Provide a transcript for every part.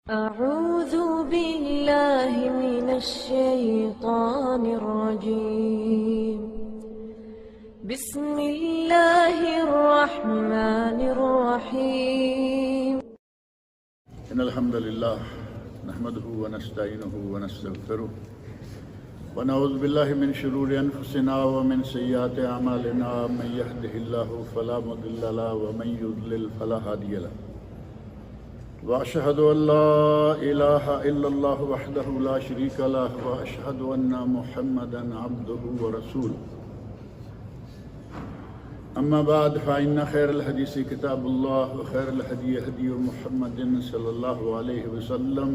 أعوذ بالله من الشيطان الرجيم بسم الله الرحمن الرحيم إن الحمد لله نحمده ونستعينه ونستغفره ونعوذ بالله من شرور أنفسنا ومن سيئات أعمالنا من يهده الله فلا مضل له ومن يضلل فلا هادي له وأشهد أن لا إله إلا الله وحده لا شريك له وأشهد أن محمدا عبده ورسوله أما بعد فإن خير الحديث كتاب الله وخير الهدي هدي محمد صلى الله عليه وسلم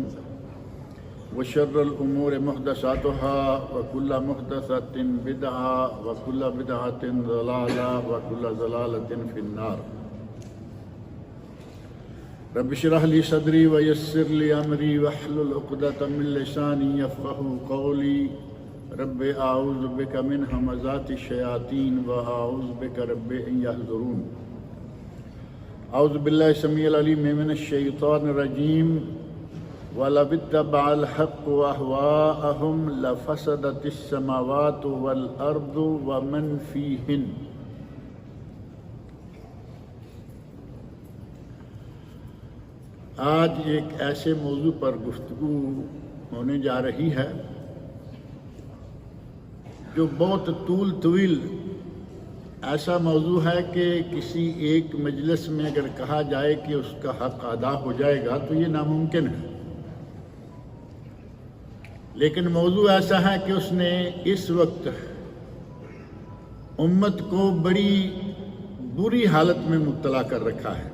وشر الأمور محدثاتها وكل محدثة بدعة وكل بدعة ضلالة وكل ضلالة في النار رب اشرح لي صدري ويسر لي أمري واحلل عقدة من لساني يفقهوا قولي رب أعوذ بك من همزات الشياطين وأعوذ بك رب أن يحضرون أعوذ بالله السميع العليم من الشيطان الرجيم ولو اتبع الحق أهواءهم لفسدت السماوات والأرض ومن فيهن آج ایک ایسے موضوع پر گفتگو ہونے جا رہی ہے جو بہت طویل ایسا موضوع ہے کہ کسی ایک مجلس میں اگر کہا جائے کہ اس کا حق ادا ہو جائے گا تو یہ ناممکن ہے، لیکن موضوع ایسا ہے کہ اس نے اس وقت امت کو بڑی بری حالت میں مبتلا کر رکھا ہے،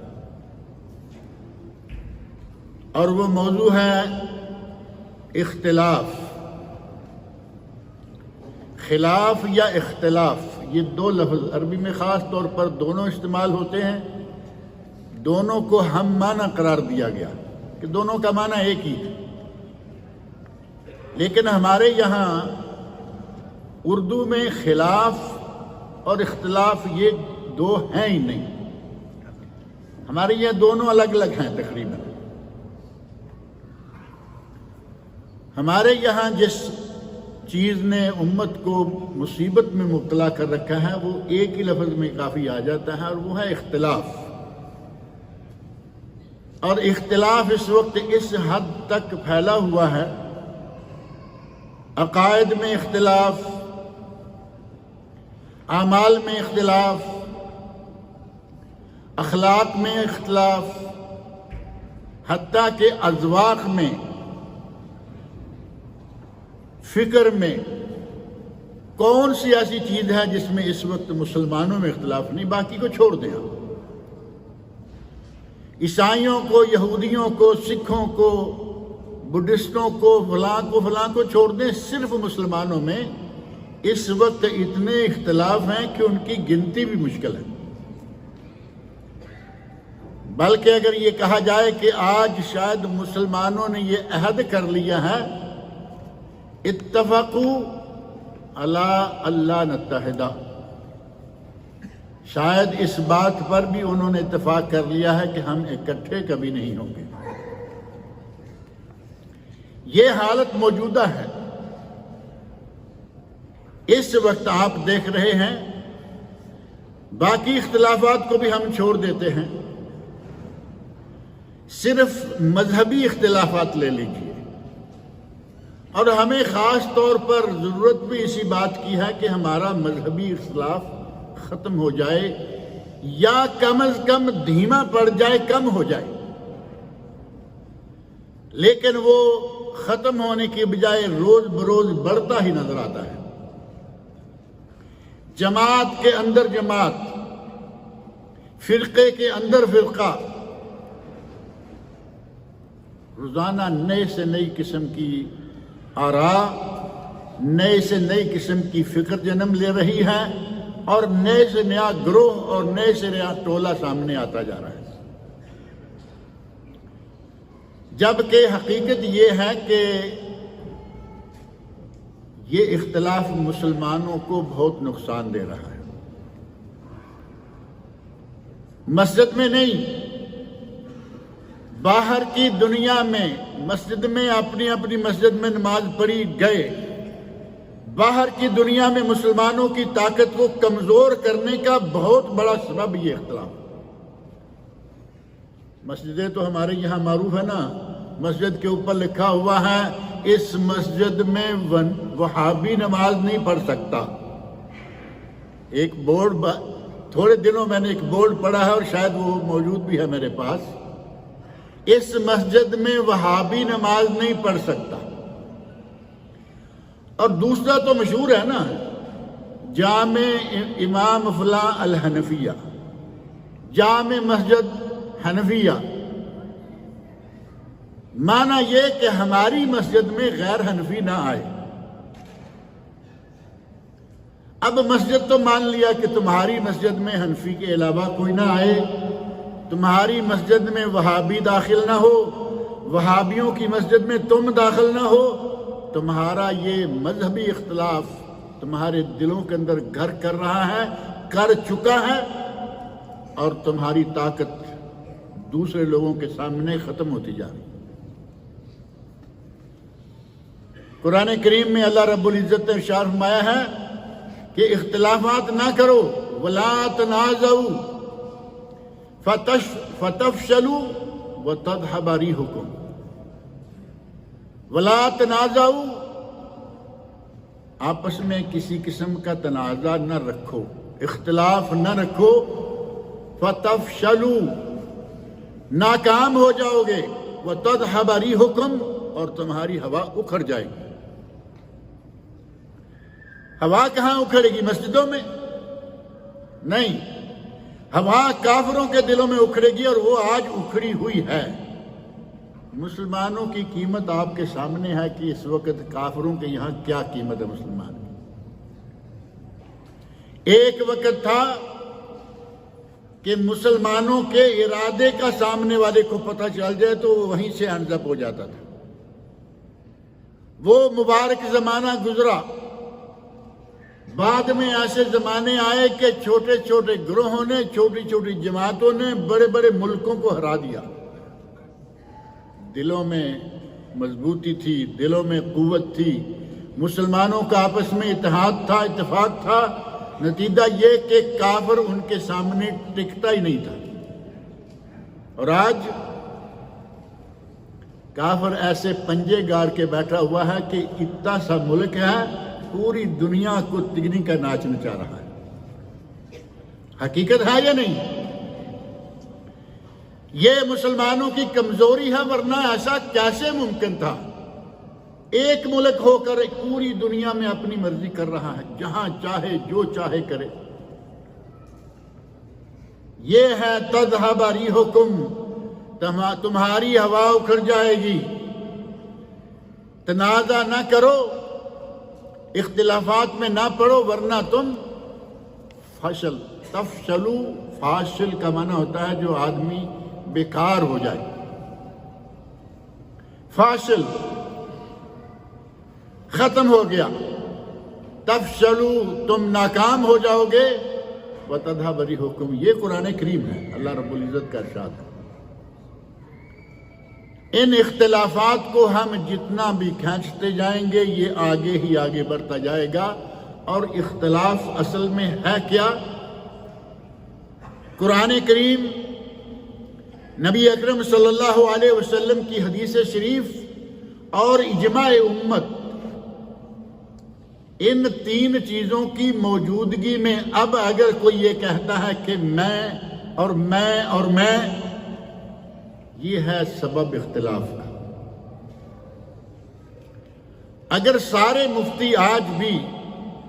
اور وہ موضوع ہے اختلاف۔ خلاف یا اختلاف، یہ دو لفظ عربی میں خاص طور پر دونوں استعمال ہوتے ہیں، دونوں کو ہم معنی قرار دیا گیا کہ دونوں کا معنی ایک ہی ہے، لیکن ہمارے یہاں اردو میں خلاف اور اختلاف یہ دو ہیں ہی نہیں، ہمارے یہ دونوں الگ الگ ہیں تقریباً۔ ہمارے یہاں جس چیز نے امت کو مصیبت میں مبتلا کر رکھا ہے وہ ایک ہی لفظ میں کافی آ جاتا ہے، اور وہ ہے اختلاف۔ اور اختلاف اس وقت اس حد تک پھیلا ہوا ہے، عقائد میں اختلاف، اعمال میں اختلاف، اخلاق میں اختلاف، حتیٰ کہ اذواق میں، فکر میں، کون سی ایسی چیز ہے جس میں اس وقت مسلمانوں میں اختلاف نہیں؟ باقی کو چھوڑ دیں، عیسائیوں کو، یہودیوں کو، سکھوں کو، بدھسٹوں کو، فلاں کو چھوڑ دیں، صرف مسلمانوں میں اس وقت اتنے اختلاف ہیں کہ ان کی گنتی بھی مشکل ہے۔ بلکہ اگر یہ کہا جائے کہ آج شاید مسلمانوں نے یہ عہد کر لیا ہے، اتفقوا علی اللہ نتحدہ، شاید اس بات پر بھی انہوں نے اتفاق کر لیا ہے کہ ہم اکٹھے کبھی نہیں ہوں گے۔ یہ حالت موجودہ ہے اس وقت، آپ دیکھ رہے ہیں۔ باقی اختلافات کو بھی ہم چھوڑ دیتے ہیں، صرف مذہبی اختلافات لے لیجیے، اور ہمیں خاص طور پر ضرورت بھی اسی بات کی ہے کہ ہمارا مذہبی اختلاف ختم ہو جائے، یا کم از کم دھیما پڑ جائے، کم ہو جائے، لیکن وہ ختم ہونے کی بجائے روز بروز بڑھتا ہی نظر آتا ہے۔ جماعت کے اندر جماعت، فرقے کے اندر فرقہ، روزانہ نئے سے نئی قسم کی آراء، نئے سے نئی قسم کی فکر جنم لے رہی ہے، اور نئے سے نیا گروہ اور نئے سے نیا ٹولہ سامنے آتا جا رہا ہے، جبکہ حقیقت یہ ہے کہ یہ اختلاف مسلمانوں کو بہت نقصان دے رہا ہے۔ مسجد میں نہیں، باہر کی دنیا میں مسجد میں اپنی اپنی مسجد میں نماز پڑھی گئے، باہر کی دنیا میں مسلمانوں کی طاقت کو کمزور کرنے کا بہت بڑا سبب یہ اختلاف۔ مسجدیں تو ہمارے یہاں معروف ہے نا، مسجد کے اوپر لکھا ہوا ہے اس مسجد میں وہابی نماز نہیں پڑھ سکتا۔ ایک بورڈ تھوڑے دنوں میں نے ایک بورڈ پڑھا ہے اور شاید وہ موجود بھی ہے میرے پاس، اس مسجد میں وہابی نماز نہیں پڑھ سکتا۔ اور دوسرا تو مشہور ہے نا، جامع امام فلاں الحنفیہ، جامع مسجد حنفیہ، معنی یہ کہ ہماری مسجد میں غیر حنفی نہ آئے۔ اب مسجد تو مان لیا کہ تمہاری مسجد میں حنفی کے علاوہ کوئی نہ آئے، تمہاری مسجد میں وہابی داخل نہ ہو، وہابیوں کی مسجد میں تم داخل نہ ہو، تمہارا یہ مذہبی اختلاف تمہارے دلوں کے اندر گھر کر رہا ہے، کر چکا ہے، اور تمہاری طاقت دوسرے لوگوں کے سامنے ختم ہوتی جا رہی۔ قرآن کریم میں اللہ رب العزت نے ارشاد فرمایا ہے کہ اختلافات نہ کرو، وَلَا تَنَازَعُوا فَتَفْشَلُوا وَتَذْهَبَ رِيحُكُمْ۔ وَلَا تَنَازَعُوا، آپس میں کسی قسم کا تنازع نہ رکھو، اختلاف نہ رکھو، فَتَفْشَلُوا، ناکام ہو جاؤ گے، وَتَذْهَبَ رِيحُكُمْ، اور تمہاری ہوا اکھڑ جائے گی۔ ہوا کہاں اکھڑے گی؟ مسجدوں میں نہیں، ہوا کافروں کے دلوں میں اکھڑے گی، اور وہ آج اکھڑی ہوئی ہے۔ مسلمانوں کی قیمت آپ کے سامنے ہے کہ اس وقت کافروں کے یہاں کیا قیمت ہے مسلمان کی۔ ایک وقت تھا کہ مسلمانوں کے ارادے کا سامنے والے کو پتہ چل جائے تو وہ وہیں سے ہینڈز اپ ہو جاتا تھا۔ وہ مبارک زمانہ گزرا، بعد میں ایسے زمانے آئے کہ چھوٹے چھوٹے گروہوں نے، چھوٹی چھوٹی جماعتوں نے بڑے بڑے ملکوں کو ہرا دیا۔ دلوں میں مضبوطی تھی، دلوں میں قوت تھی، مسلمانوں کا آپس میں اتحاد تھا، اتفاق تھا، نتیجہ یہ کہ کافر ان کے سامنے ٹکتا ہی نہیں تھا۔ اور آج کافر ایسے پنجے گاڑ کے بیٹھا ہوا ہے کہ اتنا سا ملک ہے، پوری دنیا کو تگنی کا ناچ نچا رہا ہے۔ حقیقت ہے یا نہیں؟ یہ مسلمانوں کی کمزوری ہے، ورنہ ایسا کیسے ممکن تھا؟ ایک ملک ہو کر پوری دنیا میں اپنی مرضی کر رہا ہے، جہاں چاہے جو چاہے کرے۔ یہ ہے تذہب ریحکم، تمہاری ہوا اکھڑ جائے گی۔ تنازع نہ کرو، اختلافات میں نہ پڑو، ورنہ تم فشل تفشلو، فاشل کا معنی ہوتا ہے جو آدمی بیکار ہو جائے، فاشل ختم ہو گیا، تفشلو تم ناکام ہو جاؤ گے، وَتَذْهَبَ رِيحُكُمْ، یہ قرآن کریم ہے، اللہ رب العزت کا ارشاد ہے۔ ان اختلافات کو ہم جتنا بھی کھینچتے جائیں گے یہ آگے ہی آگے بڑھتا جائے گا۔ اور اختلاف اصل میں ہے کیا؟ قرآن کریم، نبی اکرم صلی اللہ علیہ وسلم کی حدیث شریف اور اجماع امت، ان تین چیزوں کی موجودگی میں اب اگر کوئی یہ کہتا ہے کہ میں اور میں اور میں، یہ ہے سبب اختلاف کا۔ اگر سارے مفتی آج بھی،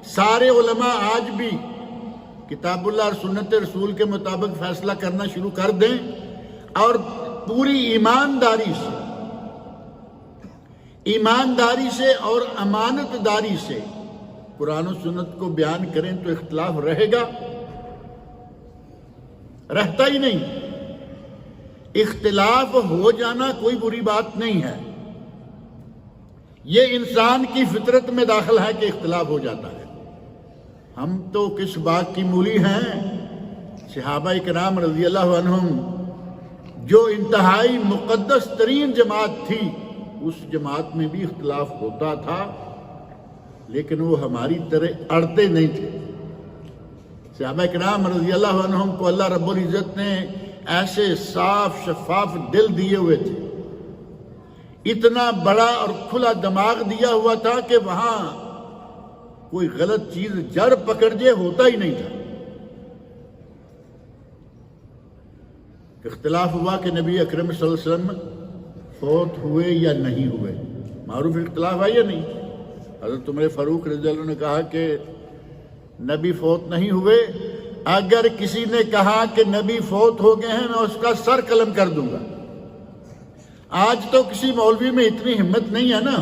سارے علماء آج بھی کتاب اللہ اور سنت رسول کے مطابق فیصلہ کرنا شروع کر دیں اور پوری ایمانداری سے اور امانت داری سے قرآن و سنت کو بیان کریں تو اختلاف رہے گا؟ رہتا ہی نہیں۔ اختلاف ہو جانا کوئی بری بات نہیں ہے، یہ انسان کی فطرت میں داخل ہے کہ اختلاف ہو جاتا ہے۔ ہم تو کس باغ کی مولی ہیں؟ صحابہ کرام رضی اللہ عنہم جو انتہائی مقدس ترین جماعت تھی، اس جماعت میں بھی اختلاف ہوتا تھا، لیکن وہ ہماری طرح اڑتے نہیں تھے۔ صحابہ کرام رضی اللہ عنہم کو اللہ رب العزت نے ایسے صاف شفاف دل دیے ہوئے تھے، اتنا بڑا اور کھلا دماغ دیا ہوا تھا کہ وہاں کوئی غلط چیز جڑ پکڑ جائے ہوتا ہی نہیں تھا۔ اختلاف ہوا کہ نبی اکرم صلی اللہ علیہ وسلم فوت ہوئے یا نہیں ہوئے، معروف اختلاف ہے یا نہیں؟ حضرت عمر فاروق رضی اللہ عنہ نے کہا کہ نبی فوت نہیں ہوئے، اگر کسی نے کہا کہ نبی فوت ہو گئے ہیں میں اس کا سر قلم کر دوں گا۔ آج تو کسی مولوی میں اتنی ہمت نہیں ہے نا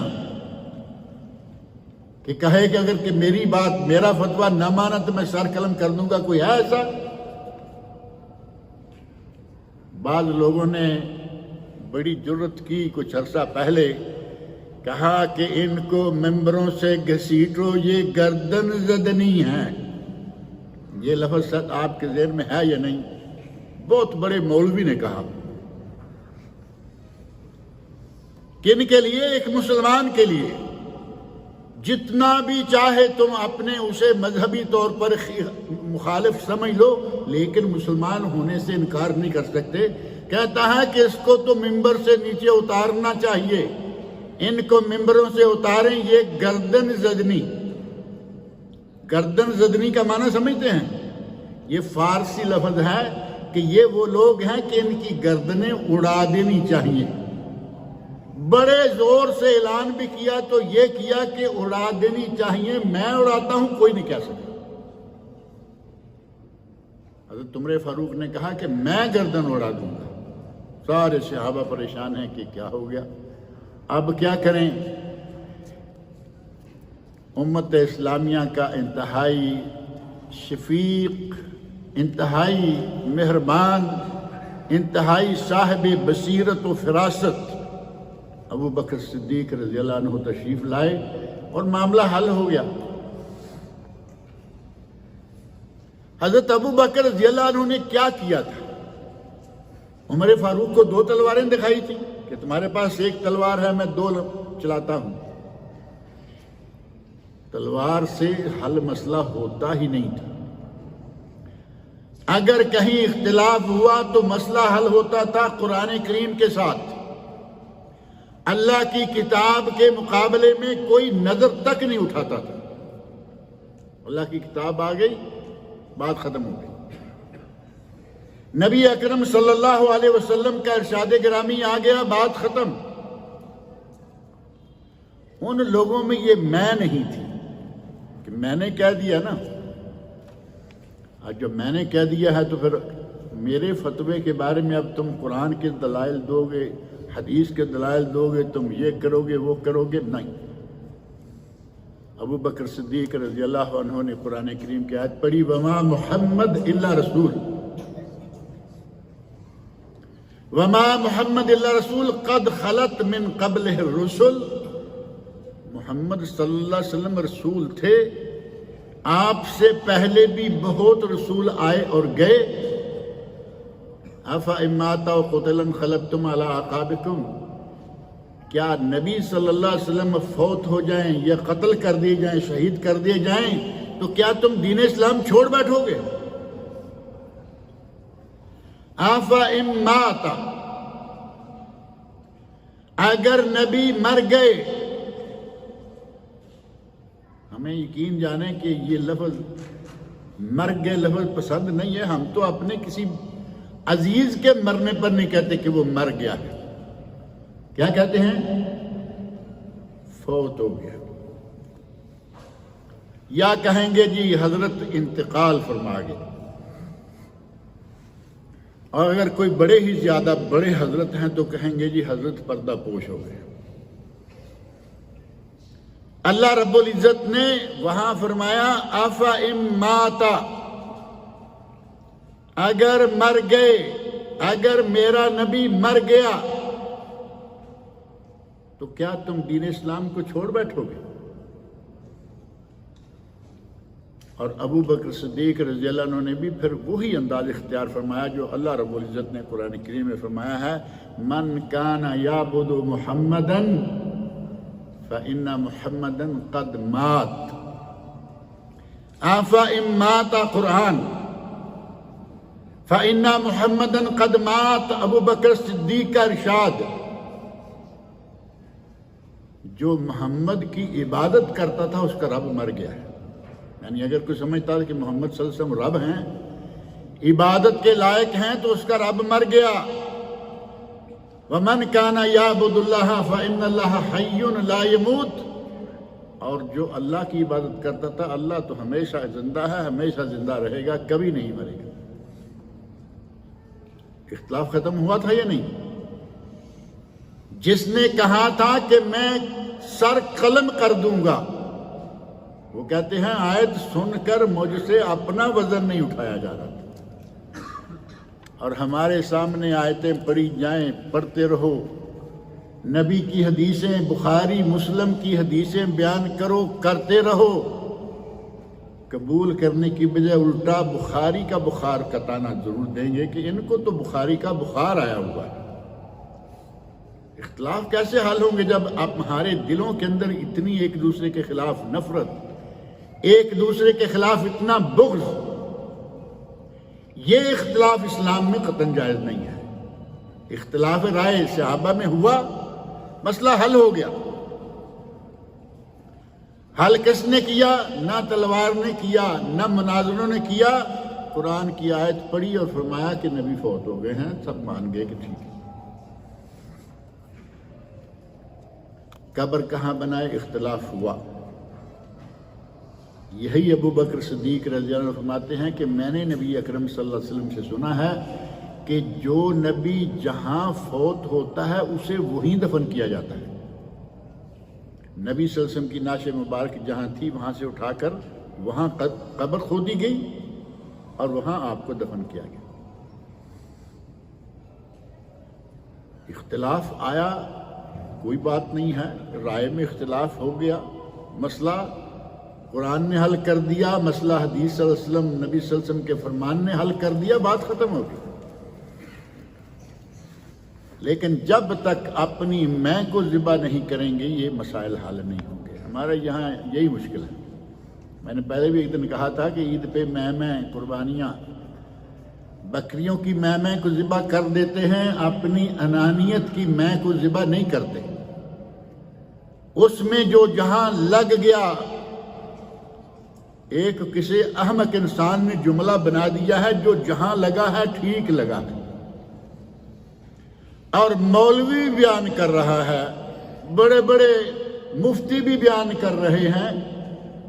کہ کہے کہ اگر کہ میری بات میرا فتویٰ نہ مانا تو میں سر قلم کر دوں گا، کوئی ہے ایسا؟ بعض لوگوں نے بڑی جرت کی کچھ عرصہ پہلے، کہا کہ ان کو ممبروں سے گھسیٹو، یہ گردن زدنی ہیں۔ یہ لفظ آپ کے ذہن میں ہے یا نہیں؟ بہت بڑے مولوی نے کہا۔ کن کے لیے؟ ایک مسلمان کے لیے۔ جتنا بھی چاہے تم اپنے اسے مذہبی طور پر مخالف سمجھ لو، لیکن مسلمان ہونے سے انکار نہیں کر سکتے۔ کہتا ہے کہ اس کو تو ممبر سے نیچے اتارنا چاہیے، ان کو ممبروں سے اتاریں، یہ گردن زدنی۔ گردن زدنی کا معنی سمجھتے ہیں؟ یہ فارسی لفظ ہے کہ یہ وہ لوگ ہیں کہ ان کی گردنیں اڑا دینی چاہیے۔ بڑے زور سے اعلان بھی کیا تو یہ کیا کہ اڑا دینی چاہیے، میں اڑاتا ہوں، کوئی نہیں کہہ سکتا۔ حضرت عمر فاروق نے کہا کہ میں گردن اڑا دوں گا۔ سارے صحابہ پریشان ہیں کہ کیا ہو گیا، اب کیا کریں؟ امت اسلامیہ کا انتہائی شفیق، انتہائی مہربان، انتہائی صاحب بصیرت و فراست ابو بکر صدیق رضی اللہ عنہ تشریف لائے اور معاملہ حل ہو گیا۔ حضرت ابو بکر رضی اللہ عنہ نے کیا کیا تھا؟ عمر فاروق کو 2 تلواریں دکھائی تھی کہ تمہارے پاس 1 تلوار ہے، میں 2 چلاتا ہوں۔ تلوار سے حل مسئلہ ہوتا ہی نہیں تھا۔ اگر کہیں اختلاف ہوا تو مسئلہ حل ہوتا تھا قرآن کریم کے ساتھ۔ اللہ کی کتاب کے مقابلے میں کوئی نظر تک نہیں اٹھاتا تھا۔ اللہ کی کتاب آ گئی، بات ختم ہو گئی۔ نبی اکرم صلی اللہ علیہ وسلم کا ارشاد گرامی آ گیا، بات ختم۔ ان لوگوں میں یہ میں نہیں تھی کہ میں نے کہہ دیا نا، آج جب میں نے کہہ دیا ہے تو پھر میرے فتوے کے بارے میں اب تم قرآن کے دلائل دو گے، حدیث کے دلائل دو گے، تم یہ کرو گے وہ کرو گے، نہیں۔ ابو بکر صدیق رضی اللہ عنہ نے قرآن کریم کی آیت پڑھی، وما محمد الا رسول، وما محمد الا رسول قد خلت من قبلہ الرسل۔ محمد صلی اللہ علیہ وسلم رسول تھے، آپ سے پہلے بھی بہت رسول آئے اور گئے۔ افإن مات أو قتل انقلبتم على أعقابكم، کیا نبی صلی اللہ علیہ وسلم فوت ہو جائیں یا قتل کر دیے جائیں، شہید کر دیے جائیں تو کیا تم دین اسلام چھوڑ بیٹھو گے؟ افإن مات، اگر نبی مر گئے، ہمیں یقین جانے کہ یہ لفظ مر گئے لفظ پسند نہیں ہے، ہم تو اپنے کسی عزیز کے مرنے پر نہیں کہتے کہ وہ مر گیا ہے، کیا کہتے ہیں؟ فوت ہو گیا۔ یا کہیں گے جی حضرت انتقال فرما گئے، اور اگر کوئی بڑے ہی زیادہ بڑے حضرت ہیں تو کہیں گے جی حضرت پردہ پوش ہو گئے۔ اللہ رب العزت نے وہاں فرمایا افإن مات، اگر مر گئے، اگر میرا نبی مر گیا تو کیا تم دین اسلام کو چھوڑ بیٹھو گے؟ اور ابو بکر صدیق رضی اللہ عنہ نے بھی پھر وہی انداز اختیار فرمایا جو اللہ رب العزت نے قرآن کریم میں فرمایا ہے، من کان یعبد محمدا فإن محمدا قد مات، فإن مات قرآن فإن محمدا قد مات۔ ابو بکر صدیق کا ارشاد، جو محمد کی عبادت کرتا تھا اس کا رب مر گیا ہے۔ یعنی اگر کوئی سمجھتا ہے کہ محمد صلی اللہ علیہ وسلم رب ہیں، عبادت کے لائق ہیں، تو اس کا رب مر گیا۔ وَمَنْ كَانَ يَعْبُدُ اللَّهَ فَإِنَّ اللَّهَ حَيٌّ لَا يَمُوتُ، اور جو اللہ کی عبادت کرتا تھا، اللہ تو ہمیشہ زندہ ہے، ہمیشہ زندہ رہے گا، کبھی نہیں مرے گا۔ اختلاف ختم ہوا تھا یا نہیں؟ جس نے کہا تھا کہ میں سر قلم کر دوں گا، وہ کہتے ہیں آیت سن کر مجھ سے اپنا وزن نہیں اٹھایا جا رہا تھا، اور ہمارے سامنے آیتیں پڑھی جائیں، پڑھتے رہو، نبی کی حدیثیں، بخاری مسلم کی حدیثیں بیان کرو، کرتے رہو، قبول کرنے کی بجائے الٹا بخاری کا بخار کا طعنہ ضرور دیں گے کہ ان کو تو بخاری کا بخار آیا ہوا ہے۔ اختلاف کیسے حل ہوں گے جب آپ ہمارے دلوں کے اندر اتنی ایک دوسرے کے خلاف نفرت، ایک دوسرے کے خلاف اتنا بغض؟ یہ اختلاف اسلام میں قطعاً جائز نہیں ہے۔ اختلاف رائے صحابہ میں ہوا، مسئلہ حل ہو گیا۔ حل کس نے کیا؟ نہ تلوار نے کیا، نہ مناظروں نے کیا، قرآن کی آیت پڑھی اور فرمایا کہ نبی فوت ہو گئے ہیں، سب مان گئے کہ ٹھیک ہے۔ قبر کہاں بنائے؟ اختلاف ہوا۔ یہی ابو بکر صدیق رضی اللہ عنہ فرماتے ہیں کہ میں نے نبی اکرم صلی اللہ علیہ وسلم سے سنا ہے کہ جو نبی جہاں فوت ہوتا ہے اسے وہیں دفن کیا جاتا ہے۔ نبی صلی اللہ علیہ وسلم کی نعش مبارک جہاں تھی وہاں سے اٹھا کر وہاں قبر کھودی گئی اور وہاں آپ کو دفن کیا گیا۔ اختلاف آیا، کوئی بات نہیں ہے، رائے میں اختلاف ہو گیا، مسئلہ قرآن نے حل کر دیا، مسئلہ حدیث صلی اللہ علیہ وسلم، نبی صلی اللہ علیہ وسلم کے فرمان نے حل کر دیا، بات ختم ہو گئی۔ لیکن جب تک اپنی میں کو ذبح نہیں کریں گے یہ مسائل حل نہیں ہوں گے۔ ہمارے یہاں یہی مشکل ہے۔ میں نے پہلے بھی ایک دن کہا تھا کہ عید پہ میں قربانیاں، بکریوں کی میں کو ذبح کر دیتے ہیں، اپنی انانیت کی میں کو ذبح نہیں کرتے۔ اس میں جو جہاں لگ گیا، ایک کسی احمق انسان نے جملہ بنا دیا ہے جو جہاں لگا ہے ٹھیک لگا ہے، اور مولوی بیان کر رہا ہے، بڑے بڑے مفتی بھی بیان کر رہے ہیں،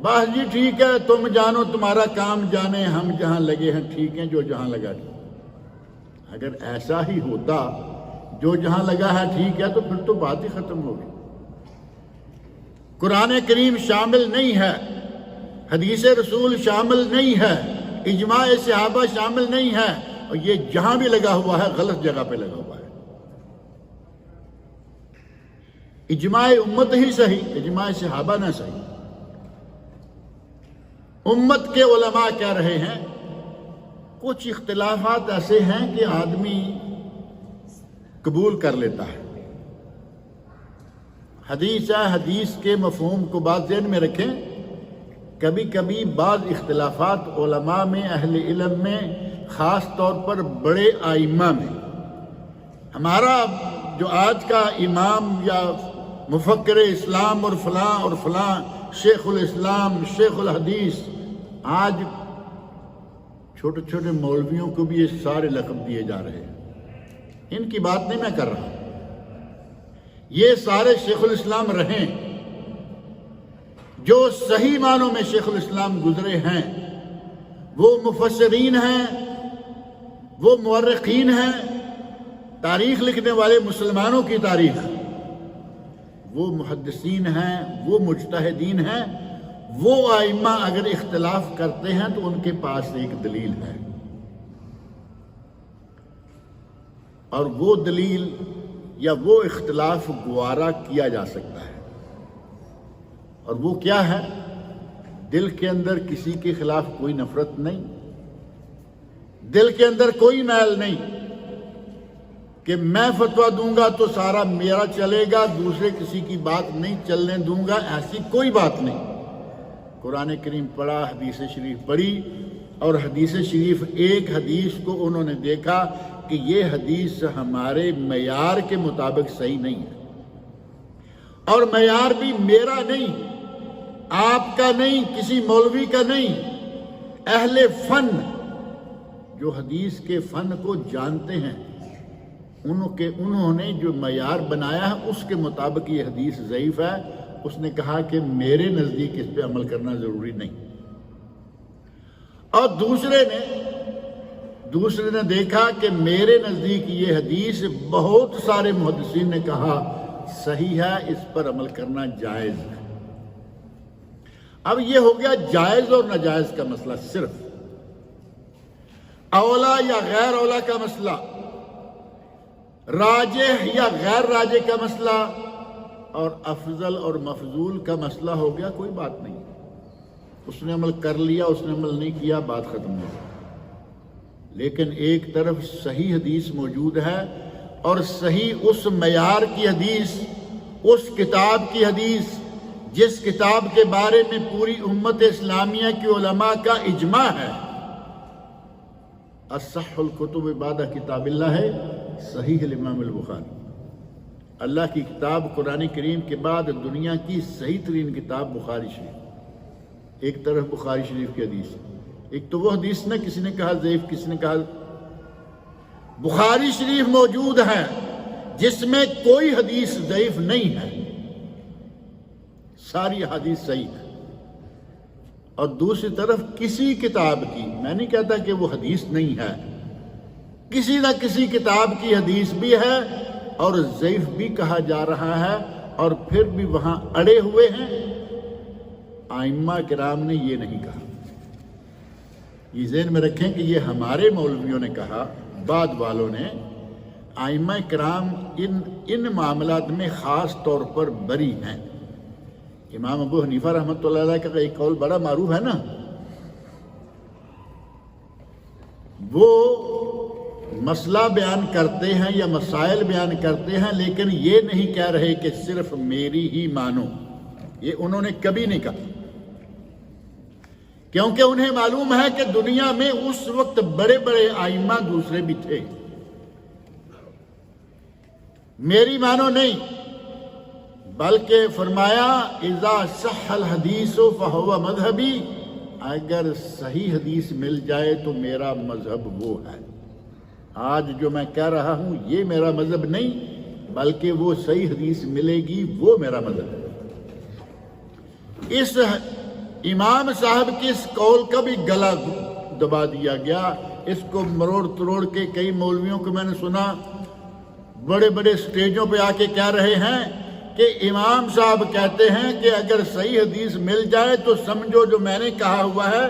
بس جی ٹھیک ہے، تم جانو، تمہارا کام جانے، ہم جہاں لگے ہیں ٹھیک ہیں، جو جہاں لگا ٹھیک۔ اگر ایسا ہی ہوتا، جو جہاں لگا ہے ٹھیک ہے، تو پھر تو بات ہی ختم ہو گئی۔ قرآن کریم شامل نہیں ہے، حدیث رسول شامل نہیں ہے، اجماع صحابہ شامل نہیں ہے، اور یہ جہاں بھی لگا ہوا ہے غلط جگہ پہ لگا ہوا ہے۔ اجماع امت ہی صحیح، اجماع صحابہ نہ صحیح۔ امت کے علماء کہہ رہے ہیں کچھ اختلافات ایسے ہیں کہ آدمی قبول کر لیتا ہے، حدیث ہے، حدیث کے مفہوم کو بات ذہن میں رکھیں۔ کبھی کبھی بعض اختلافات علماء میں، اہل علم میں، خاص طور پر بڑے ائمہ میں، ہمارا جو آج کا امام یا مفکر اسلام اور فلاں شیخ الاسلام، شیخ الحدیث، آج چھوٹے چھوٹے مولویوں کو بھی یہ سارے لقب دیے جا رہے ہیں۔ ان کی بات نہیں میں کر رہا، یہ سارے شیخ الاسلام رہیں، جو صحیح معنوں میں شیخ الاسلام گزرے ہیں، وہ مفسرین ہیں، وہ مورخین ہیں، تاریخ لکھنے والے مسلمانوں کی تاریخ، وہ محدثین ہیں، وہ مجتہدین ہیں، وہ ائمہ اگر اختلاف کرتے ہیں تو ان کے پاس ایک دلیل ہے، اور وہ دلیل یا وہ اختلاف گوارا کیا جا سکتا ہے، اور وہ کیا ہے؟ دل کے اندر کسی کے خلاف کوئی نفرت نہیں، دل کے اندر کوئی میل نہیں کہ میں فتویٰ دوں گا تو سارا میرا چلے گا، دوسرے کسی کی بات نہیں چلنے دوں گا، ایسی کوئی بات نہیں۔ قرآن کریم پڑھا، حدیث شریف پڑھی، اور حدیث شریف ایک حدیث کو انہوں نے دیکھا کہ یہ حدیث ہمارے معیار کے مطابق صحیح نہیں ہے، اور معیار بھی میرا نہیں، آپ کا نہیں، کسی مولوی کا نہیں، اہل فن جو حدیث کے فن کو جانتے ہیں انہوں نے جو معیار بنایا ہے اس کے مطابق یہ حدیث ضعیف ہے۔ اس نے کہا کہ میرے نزدیک اس پہ عمل کرنا ضروری نہیں، اور دوسرے نے دیکھا کہ میرے نزدیک یہ حدیث بہت سارے محدثین نے کہا صحیح ہے، اس پر عمل کرنا جائز ہے۔ اب یہ ہو گیا جائز اور ناجائز کا مسئلہ، صرف اولا یا غیر اولا کا مسئلہ، راجح یا غیر راجح کا مسئلہ، اور افضل اور مفضول کا مسئلہ ہو گیا، کوئی بات نہیں، اس نے عمل کر لیا، اس نے عمل نہیں کیا، بات ختم ہو گئی۔ لیکن ایک طرف صحیح حدیث موجود ہے، اور صحیح اس معیار کی حدیث، اس کتاب کی حدیث جس کتاب کے بارے میں پوری امت اسلامیہ کے علماء کا اجماع ہے، اصح الکتب بعد کتاب اللہ ہے صحیح الامام البخاری۔ اللہ کی کتاب قرآن کریم کے بعد دنیا کی صحیح ترین کتاب بخاری شریف۔ ایک طرف بخاری شریف کی حدیث، ایک تو وہ حدیث نہ کسی نے کہا ضعیف، کسی نے کہا بخاری شریف موجود ہے جس میں کوئی حدیث ضعیف نہیں ہے، ساری حدیث صحیح ہے۔ اور دوسری طرف کسی کتاب کی، میں نہیں کہتا کہ وہ حدیث نہیں ہے، کسی نہ کسی کتاب کی حدیث بھی ہے اور ضعیف بھی کہا جا رہا ہے، اور پھر بھی وہاں اڑے ہوئے ہیں۔ ائمہ کرام نے یہ نہیں کہا، یہ ذہن میں رکھیں کہ یہ ہمارے مولویوں نے کہا، بعد والوں نے۔ ائمہ کرام ان معاملات میں خاص طور پر بری ہیں۔ امام ابو حنیفہ رحمۃ اللہ علیہ کا ایک قول بڑا معروف ہے نا، وہ مسئلہ بیان کرتے ہیں یا مسائل بیان کرتے ہیں، لیکن یہ نہیں کہہ رہے کہ صرف میری ہی مانو، یہ انہوں نے کبھی نہیں کہا، کیونکہ انہیں معلوم ہے کہ دنیا میں اس وقت بڑے بڑے ائمہ دوسرے بھی تھے۔ میری مانو نہیں، بلکہ فرمایا اذا صح الحدیث فہو مذہبی، اگر صحیح حدیث مل جائے تو میرا مذہب وہ ہے۔ آج جو میں کہہ رہا ہوں یہ میرا مذہب نہیں، بلکہ وہ صحیح حدیث ملے گی وہ میرا مذہب ہے۔ اس امام صاحب کے اس قول کا بھی گلا دبا دیا گیا، اس کو مروڑ تروڑ کے کئی مولویوں کو میں نے سنا بڑے بڑے سٹیجوں پہ آ کے کہہ رہے ہیں کہ امام صاحب کہتے ہیں کہ اگر صحیح حدیث مل جائے تو سمجھو جو میں نے کہا ہوا ہے۔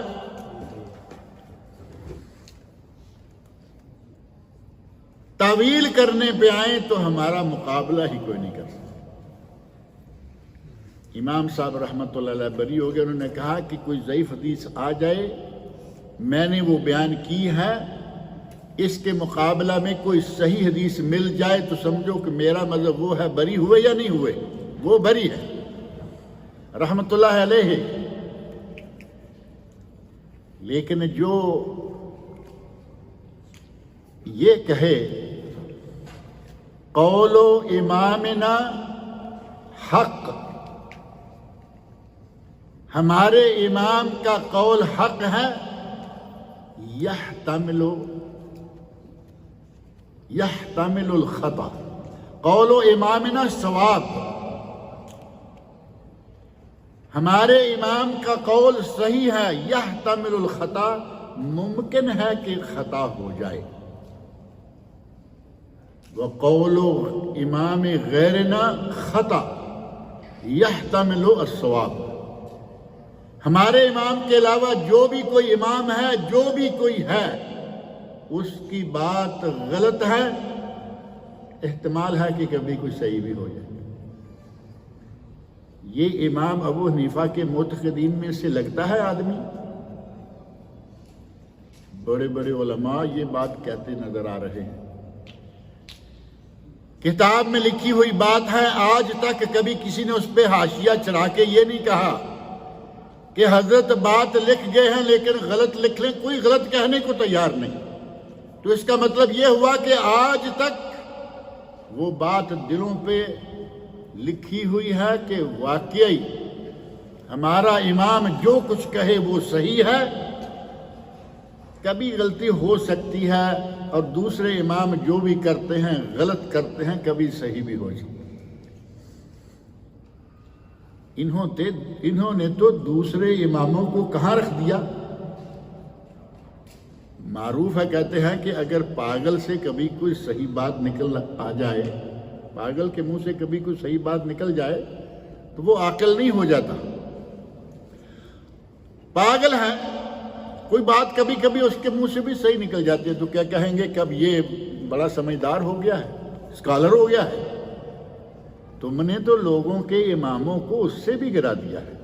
تعویل کرنے پہ آئیں تو ہمارا مقابلہ ہی کوئی نہیں کر سکتا۔ امام صاحب رحمۃ اللہ علیہ بری ہو گئے، انہوں نے کہا کہ کوئی ضعیف حدیث آ جائے، میں نے وہ بیان کی ہے، اس کے مقابلہ میں کوئی صحیح حدیث مل جائے تو سمجھو کہ میرا مذہب وہ ہے۔ بری ہوئے یا نہیں ہوئے؟ وہ بری ہے رحمۃ اللہ علیہ۔ لیکن جو یہ کہے قول امامنا حق، ہمارے امام کا قول حق ہے، یحتمل الخطا، قول امامنا صواب، ہمارے امام کا قول صحیح ہے، یحتمل الخطا، ممکن ہے کہ خطا ہو جائے، وقول امام غیرنا خطا یحتمل الصواب، ہمارے امام کے علاوہ جو بھی کوئی امام ہے، جو بھی کوئی ہے، اس کی بات غلط ہے، احتمال ہے کہ کبھی کوئی صحیح بھی ہو جائے۔ یہ امام ابو حنیفہ کے معتقدین میں سے لگتا ہے آدمی؟ بڑے بڑے علماء یہ بات کہتے نظر آ رہے ہیں۔ کتاب میں لکھی ہوئی بات ہے، آج تک کبھی کسی نے اس پہ حاشیہ چڑھا کے یہ نہیں کہا کہ حضرت بات لکھ گئے ہیں لیکن غلط لکھ لیں، کوئی غلط کہنے کو تیار نہیں۔ تو اس کا مطلب یہ ہوا کہ آج تک وہ بات دلوں پہ لکھی ہوئی ہے کہ واقعی ہمارا امام جو کچھ کہے وہ صحیح ہے، کبھی غلطی ہو سکتی ہے، اور دوسرے امام جو بھی کرتے ہیں غلط کرتے ہیں، کبھی صحیح بھی ہو سکتا ہے۔ انہوں نے تو دوسرے اماموں کو کہاں رکھ دیا؟ معروف ہے، کہتے ہیں کہ اگر پاگل سے کبھی کوئی صحیح بات نکل آ جائے، پاگل کے منہ سے کبھی کوئی صحیح بات نکل جائے تو وہ عاقل نہیں ہو جاتا۔ پاگل ہے، کوئی بات کبھی کبھی اس کے منہ سے بھی صحیح نکل جاتی ہے، تو کیا کہیں گے کہ اب یہ بڑا سمجھدار ہو گیا ہے، اسکالر ہو گیا ہے؟ تم نے تو لوگوں کے اماموں کو اس سے بھی گرا دیا ہے۔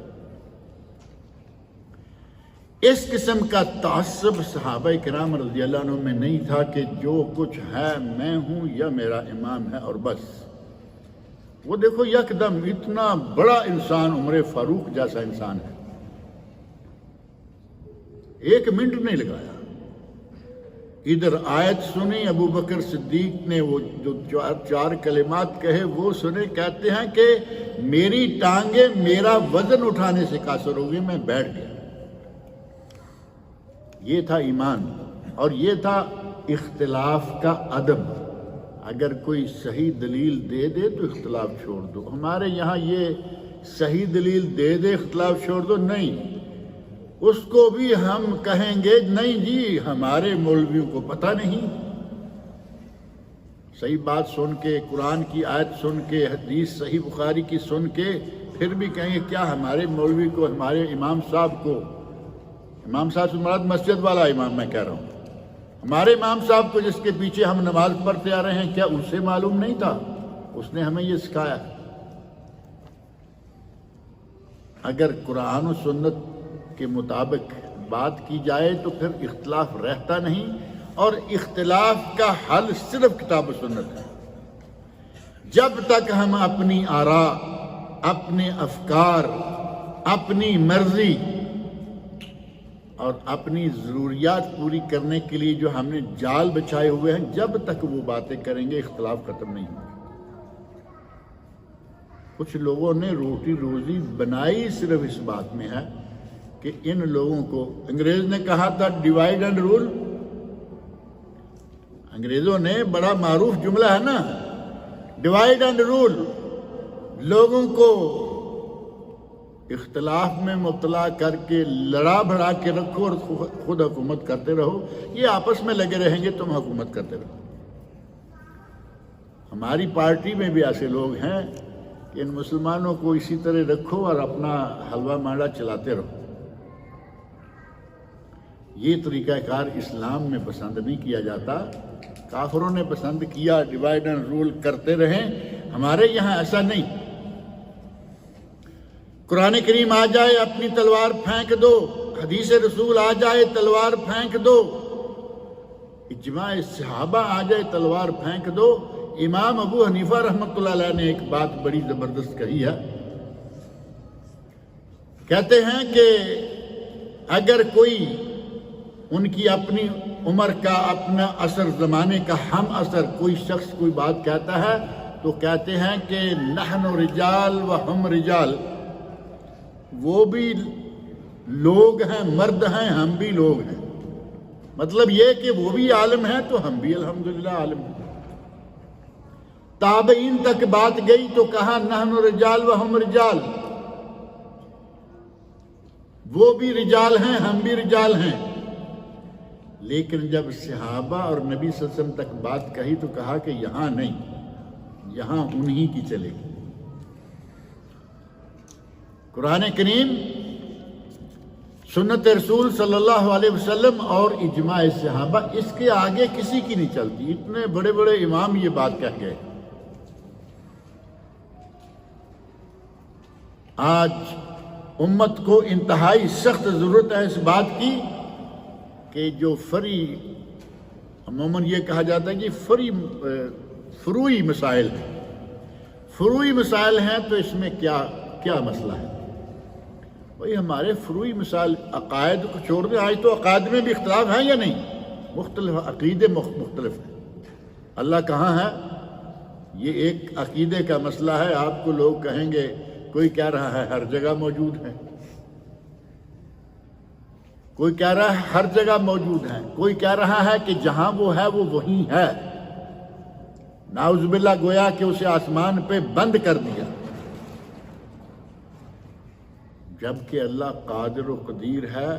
اس قسم کا تعصب صحابہ کرام رضی اللہ عنہ میں نہیں تھا کہ جو کچھ ہے میں ہوں یا میرا امام ہے اور بس۔ وہ دیکھو یکدم اتنا بڑا انسان، عمر فاروق جیسا انسان ہے، ایک منٹ نہیں لگایا، ادھر آیت سنی، ابو بکر صدیق نے وہ جو چار کلمات کہے وہ سنے، کہتے ہیں کہ میری ٹانگیں میرا وزن اٹھانے سے قاصر ہو گئی، میں بیٹھ گیا۔ یہ تھا ایمان، اور یہ تھا اختلاف کا ادب۔ اگر کوئی صحیح دلیل دے دے تو اختلاف چھوڑ دو۔ ہمارے یہاں یہ صحیح دلیل دے دے اختلاف چھوڑ دو نہیں، اس کو بھی ہم کہیں گے نہیں جی ہمارے مولویوں کو پتہ نہیں۔ صحیح بات سن کے، قرآن کی آیت سن کے، حدیث صحیح بخاری کی سن کے، پھر بھی کہیں گے کیا ہمارے مولوی کو، ہمارے امام صاحب کو، امام صاحب سے مراد مسجد والا امام میں کہہ رہا ہوں، ہمارے امام صاحب کو جس کے پیچھے ہم نماز پڑھتے آ رہے ہیں، کیا اسے معلوم نہیں تھا؟ اس نے ہمیں یہ سکھایا۔ اگر قرآن و سنت کے مطابق بات کی جائے تو پھر اختلاف رہتا نہیں، اور اختلاف کا حل صرف کتاب و سنت ہے۔ جب تک ہم اپنی آراء، اپنے افکار، اپنی مرضی اور اپنی ضروریات پوری کرنے کے لیے جو ہم نے جال بچھائے ہوئے ہیں، جب تک وہ باتیں کریں گے اختلاف ختم نہیں ہوگا۔ کچھ لوگوں نے روٹی روزی بنائی صرف اس بات میں ہے کہ ان لوگوں کو، انگریز نے کہا تھا ڈیوائڈ اینڈ رول، انگریزوں نے بڑا معروف جملہ ہے نا، ڈیوائڈ اینڈ رول، لوگوں کو اختلاف میں مبتلا کر کے لڑا بھڑا کے رکھو اور خود حکومت کرتے رہو، یہ آپس میں لگے رہیں گے، تم حکومت کرتے رہو۔ ہماری پارٹی میں بھی ایسے لوگ ہیں کہ ان مسلمانوں کو اسی طرح رکھو اور اپنا حلوہ مانڈا چلاتے رہو۔ یہ طریقہ کار اسلام میں پسند نہیں کیا جاتا، کافروں نے پسند کیا، ڈیوائڈ اینڈ رول کرتے رہیں، ہمارے یہاں ایسا نہیں۔ قرآن کریم آ جائے اپنی تلوار پھینک دو، حدیث رسول آ جائے تلوار پھینک دو، اجماع صحابہ آ جائے تلوار پھینک دو۔ امام ابو حنیفہ رحمۃ اللہ علیہ نے ایک بات بڑی زبردست کہی ہے، کہتے ہیں کہ اگر کوئی ان کی اپنی عمر کا، اپنا عصر زمانے کا ہم عصر کوئی شخص کوئی بات کہتا ہے تو کہتے ہیں کہ نحن رجال و ہم رجال، وہ بھی لوگ ہیں، مرد ہیں، ہم بھی لوگ ہیں۔ مطلب یہ کہ وہ بھی عالم ہیں تو ہم بھی الحمدللہ عالم ہیں۔ تابعین تک بات گئی تو کہا نحن رجال و ہم رجال، وہ بھی رجال ہیں، ہم بھی رجال ہیں۔ لیکن جب صحابہ اور نبی صلی اللہ علیہ وسلم تک بات کہی تو کہا کہ یہاں نہیں، یہاں انہی کی چلے گی۔ قرآن کریم، سنت رسول صلی اللہ علیہ وسلم اور اجماع صحابہ، اس کے آگے کسی کی نہیں چلتی۔ اتنے بڑے بڑے امام یہ بات کہہ گئے۔ آج امت کو انتہائی سخت ضرورت ہے اس بات کی کہ جو عموماً یہ کہا جاتا ہے کہ فروعی مسائل ہیں، فروعی مسائل ہیں تو اس میں کیا مسئلہ ہے؟ بھئی ہمارے فروعی مسائل عقائد کو چھوڑ دیں، آج تو عقائد میں بھی اختلاف ہیں یا نہیں؟ مختلف عقیدے مختلف ہیں۔ اللہ کہاں ہے؟ یہ ایک عقیدے کا مسئلہ ہے، آپ کو لوگ کہیں گے، کوئی کہہ رہا ہے ہر جگہ موجود ہے، کوئی کہہ رہا ہے ہر جگہ موجود ہے، کوئی کہہ رہا ہے کہ جہاں وہ ہے وہ وہیں ہے، نعوذ باللہ گویا کہ اسے آسمان پہ بند کر دیا، جبکہ اللہ قادر و قدیر ہے،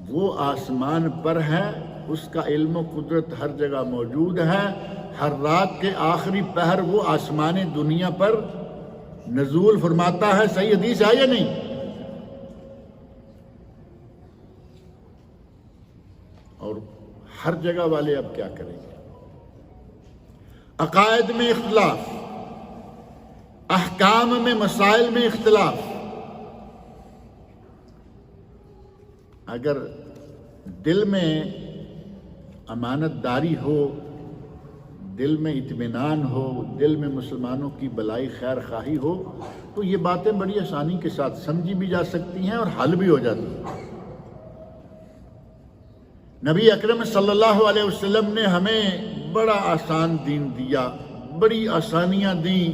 وہ آسمان پر ہے، اس کا علم و قدرت ہر جگہ موجود ہے، ہر رات کے آخری پہر وہ آسمان دنیا پر نزول فرماتا ہے۔ صحیح حدیث ہے یا نہیں؟ اور ہر جگہ والے اب کیا کریں گے؟ عقائد میں اختلاف، احکام میں مسائل میں اختلاف۔ اگر دل میں امانت داری ہو، دل میں اطمینان ہو، دل میں مسلمانوں کی بلائی خیر خواہی ہو تو یہ باتیں بڑی آسانی کے ساتھ سمجھی بھی جا سکتی ہیں اور حل بھی ہو جاتی ہیں۔ نبی اکرم صلی اللہ علیہ وسلم نے ہمیں بڑا آسان دین دیا، بڑی آسانیاں دیں۔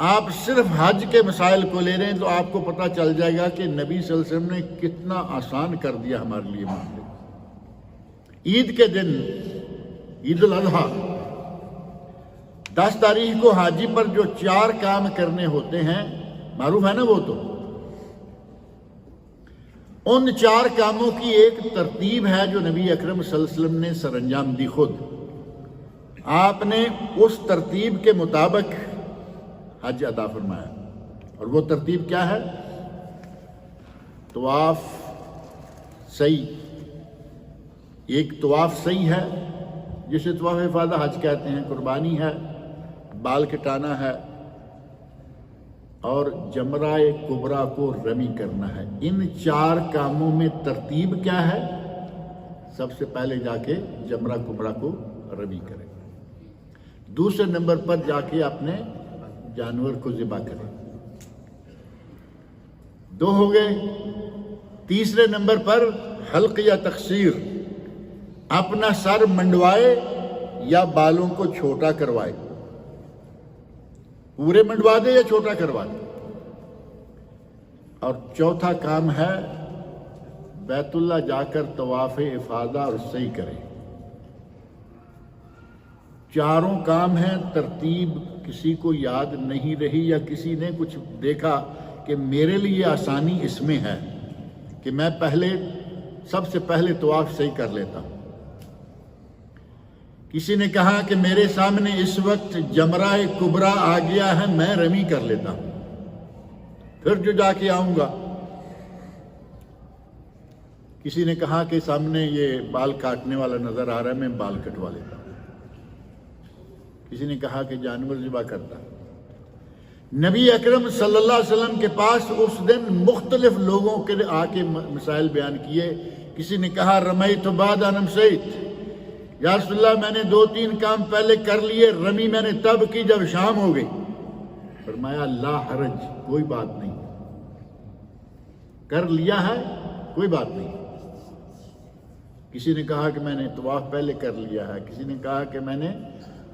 آپ صرف حج کے مسائل کو لے رہے ہیں تو آپ کو پتہ چل جائے گا کہ نبی صلی اللہ علیہ وسلم نے کتنا آسان کر دیا ہمارے لیے معاملے۔ عید کے دن، عید الاضحیٰ، 10 تاریخ کو حاجی پر جو 4 کام کرنے ہوتے ہیں، معروف ہے نا وہ، تو ان 4 کاموں کی ایک ترتیب ہے جو نبی اکرم صلی اللہ علیہ وسلم نے سر انجام دی خود۔ آپ نے اس ترتیب کے مطابق حج ادا فرمایا، اور وہ ترتیب کیا ہے؟ طواف صحیح، ایک طواف صحیح ہے جسے طواف افاضہ حج کہتے ہیں، قربانی ہے، بال کٹانا ہے، اور جمرہ کبریٰ کو رمی کرنا ہے۔ ان 4 کاموں میں ترتیب کیا ہے؟ سب سے پہلے جا کے جمرہ کبریٰ کو رمی کریں، دوسرے نمبر پر جا کے اپنے جانور کو ذبح کریں، 2 ہو گئے۔ تیسرے نمبر پر حلق یا تقصیر، اپنا سر منڈوائے یا بالوں کو چھوٹا کروائے، پورے منڈوا دے یا چھوٹا کروا دے۔ اور چوتھا کام ہے بیت اللہ جا کر طواف افاضہ اور سعی کرے۔ 4 کام ہیں، ترتیب کسی کو یاد نہیں رہی یا کسی نے کچھ دیکھا کہ میرے لیے آسانی اس میں ہے کہ میں سب سے پہلے طواف سعی کر لیتا ہوں۔ کسی نے کہا کہ میرے سامنے اس وقت جمرہ کبریٰ آ گیا ہے، میں رمی کر لیتا ہوں، پھر جو جا کے آؤں گا۔ کسی نے کہا کہ سامنے یہ بال کاٹنے والا نظر آ رہا ہے، میں بال کٹوا لیتا ہوں۔ کسی نے کہا کہ جانور ذبح کرتا۔ نبی اکرم صلی اللہ علیہ وسلم کے پاس اس دن مختلف لوگوں کے آ کے مسائل بیان کیے۔ کسی نے کہا رمیت بعد ان امسیت، یا رسول اللہ میں نے 2-3 کام پہلے کر لیے، رمی میں نے تب کی جب شام ہو گئی۔ فرمایا لا حرج، کوئی بات نہیں، کر لیا ہے کوئی بات نہیں۔ کسی نے کہا کہ میں نے طواف پہلے کر لیا ہے، کسی نے کہا کہ میں نے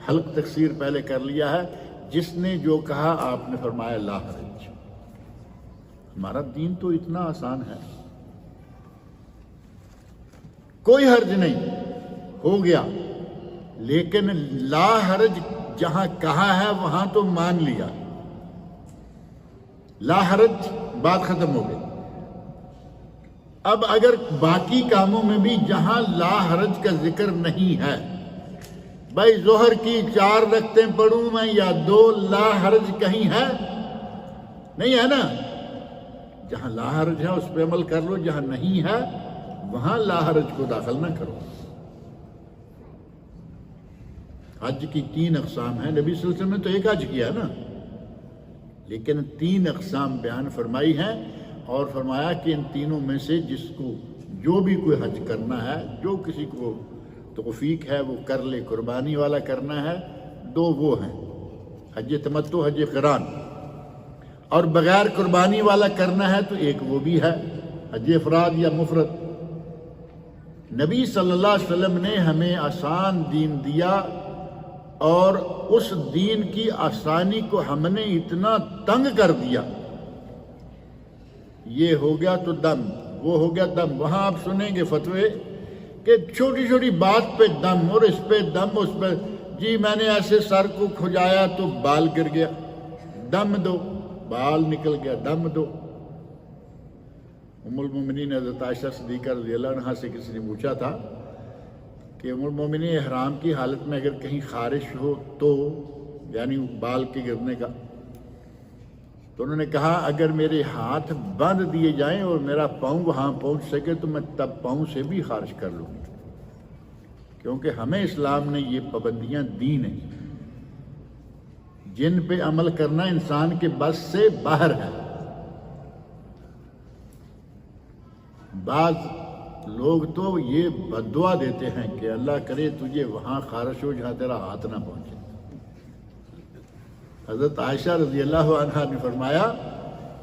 حلق تقصیر پہلے کر لیا ہے۔ جس نے جو کہا آپ نے فرمایا لا حرج۔ ہمارا دین تو اتنا آسان ہے، کوئی حرج نہیں، ہو گیا۔ لیکن لا حرج جہاں کہا ہے وہاں تو مان لیا، لا حرج بات ختم ہو گئی۔ اب اگر باقی کاموں میں بھی جہاں لا حرج کا ذکر نہیں ہے، بھائی ظہر کی 4 رکعتیں پڑھوں میں یا 2، لا حرج کہیں ہے؟ نہیں ہے نا۔ جہاں لا حرج ہے اس پہ عمل کر لو، جہاں نہیں ہے وہاں لا حرج کو داخل نہ کرو۔ حج کی 3 اقسام ہیں، نبی صلی اللہ علیہ وسلم نے تو ایک حج کیا نا، لیکن 3 اقسام بیان فرمائی ہیں اور فرمایا کہ ان تینوں میں سے جس کو جو بھی کوئی حج کرنا ہے، جو کسی کو توفیق ہے وہ کر لے، قربانی والا کرنا ہے 2 وہ ہیں، حج تمتع، حج قران، اور بغیر قربانی والا کرنا ہے تو ایک وہ بھی ہے حج افراد یا مفرد۔ نبی صلی اللہ علیہ وسلم نے ہمیں آسان دین دیا اور اس دین کی آسانی کو ہم نے اتنا تنگ کر دیا، یہ ہو گیا تو دم، وہ ہو گیا دم۔ وہاں آپ سنیں گے فتوے کہ چھوٹی چھوٹی بات پہ دم، اور اس پہ دم، اس پہ جی میں نے ایسے سر کو کھجایا تو بال گر گیا، دم دو، بال نکل گیا، دم دو۔ ام المومنین حضرت عائشہ صدیقہ رضی اللہ عنہا سے کسی نے پوچھا تھا کہ ام المومنین احرام کی حالت میں اگر کہیں خارش ہو تو، یعنی بال کے گرنے کا، تو انہوں نے کہا اگر میرے ہاتھ باندھ دیے جائیں اور میرا پاؤں وہاں پہنچ سکے تو میں تب پاؤں سے بھی خارش کر لوں گی، کیونکہ ہمیں اسلام نے یہ پابندیاں دی نہیں جن پہ عمل کرنا انسان کے بس سے باہر ہے۔ بعض لوگ تو یہ بددعا دیتے ہیں کہ اللہ کرے تجھے وہاں خارش ہو جہاں تیرا ہاتھ نہ پہنچے۔ حضرت عائشہ رضی اللہ عنہا نے فرمایا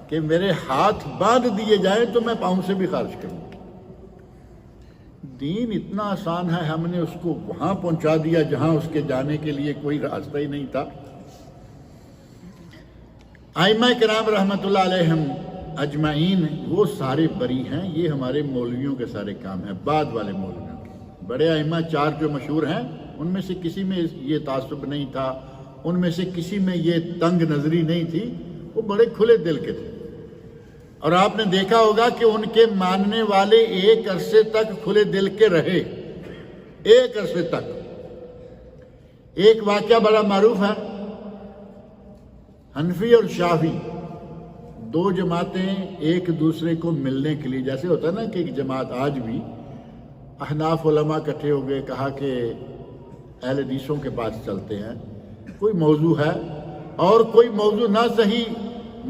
کہ میرے ہاتھ باندھ دیے جائیں تو میں پاؤں سے بھی خارج کروں۔ دین اتنا آسان ہے، ہم نے اس کو وہاں پہنچا دیا جہاں اس کے جانے کے لیے کوئی راستہ ہی نہیں تھا۔ ائمہ کرام رحمۃ اللہ علیہم اجمعین وہ سارے بری ہیں، یہ ہمارے مولویوں کے سارے کام ہیں، بعد والے مولویوں کے۔ بڑے ائمہ 4 جو مشہور ہیں ان میں سے کسی میں یہ تعصب نہیں تھا، ان میں سے کسی میں یہ تنگ نظری نہیں تھی، وہ بڑے کھلے دل کے تھے۔ اور آپ نے دیکھا ہوگا کہ ان کے ماننے والے ایک عرصے تک کھلے دل کے رہے، ایک عرصے تک۔ ایک واقعہ بڑا معروف ہے، حنفی اور شافعی 2 جماعتیں ایک دوسرے کو ملنے کے لیے، جیسے ہوتا ہے نا کہ ایک جماعت آج بھی احناف علماء اکٹھے ہو گئے، کہا کہ اہل حدیثوں کے پاس چلتے ہیں، کوئی موضوع ہے اور کوئی موضوع نہ صحیح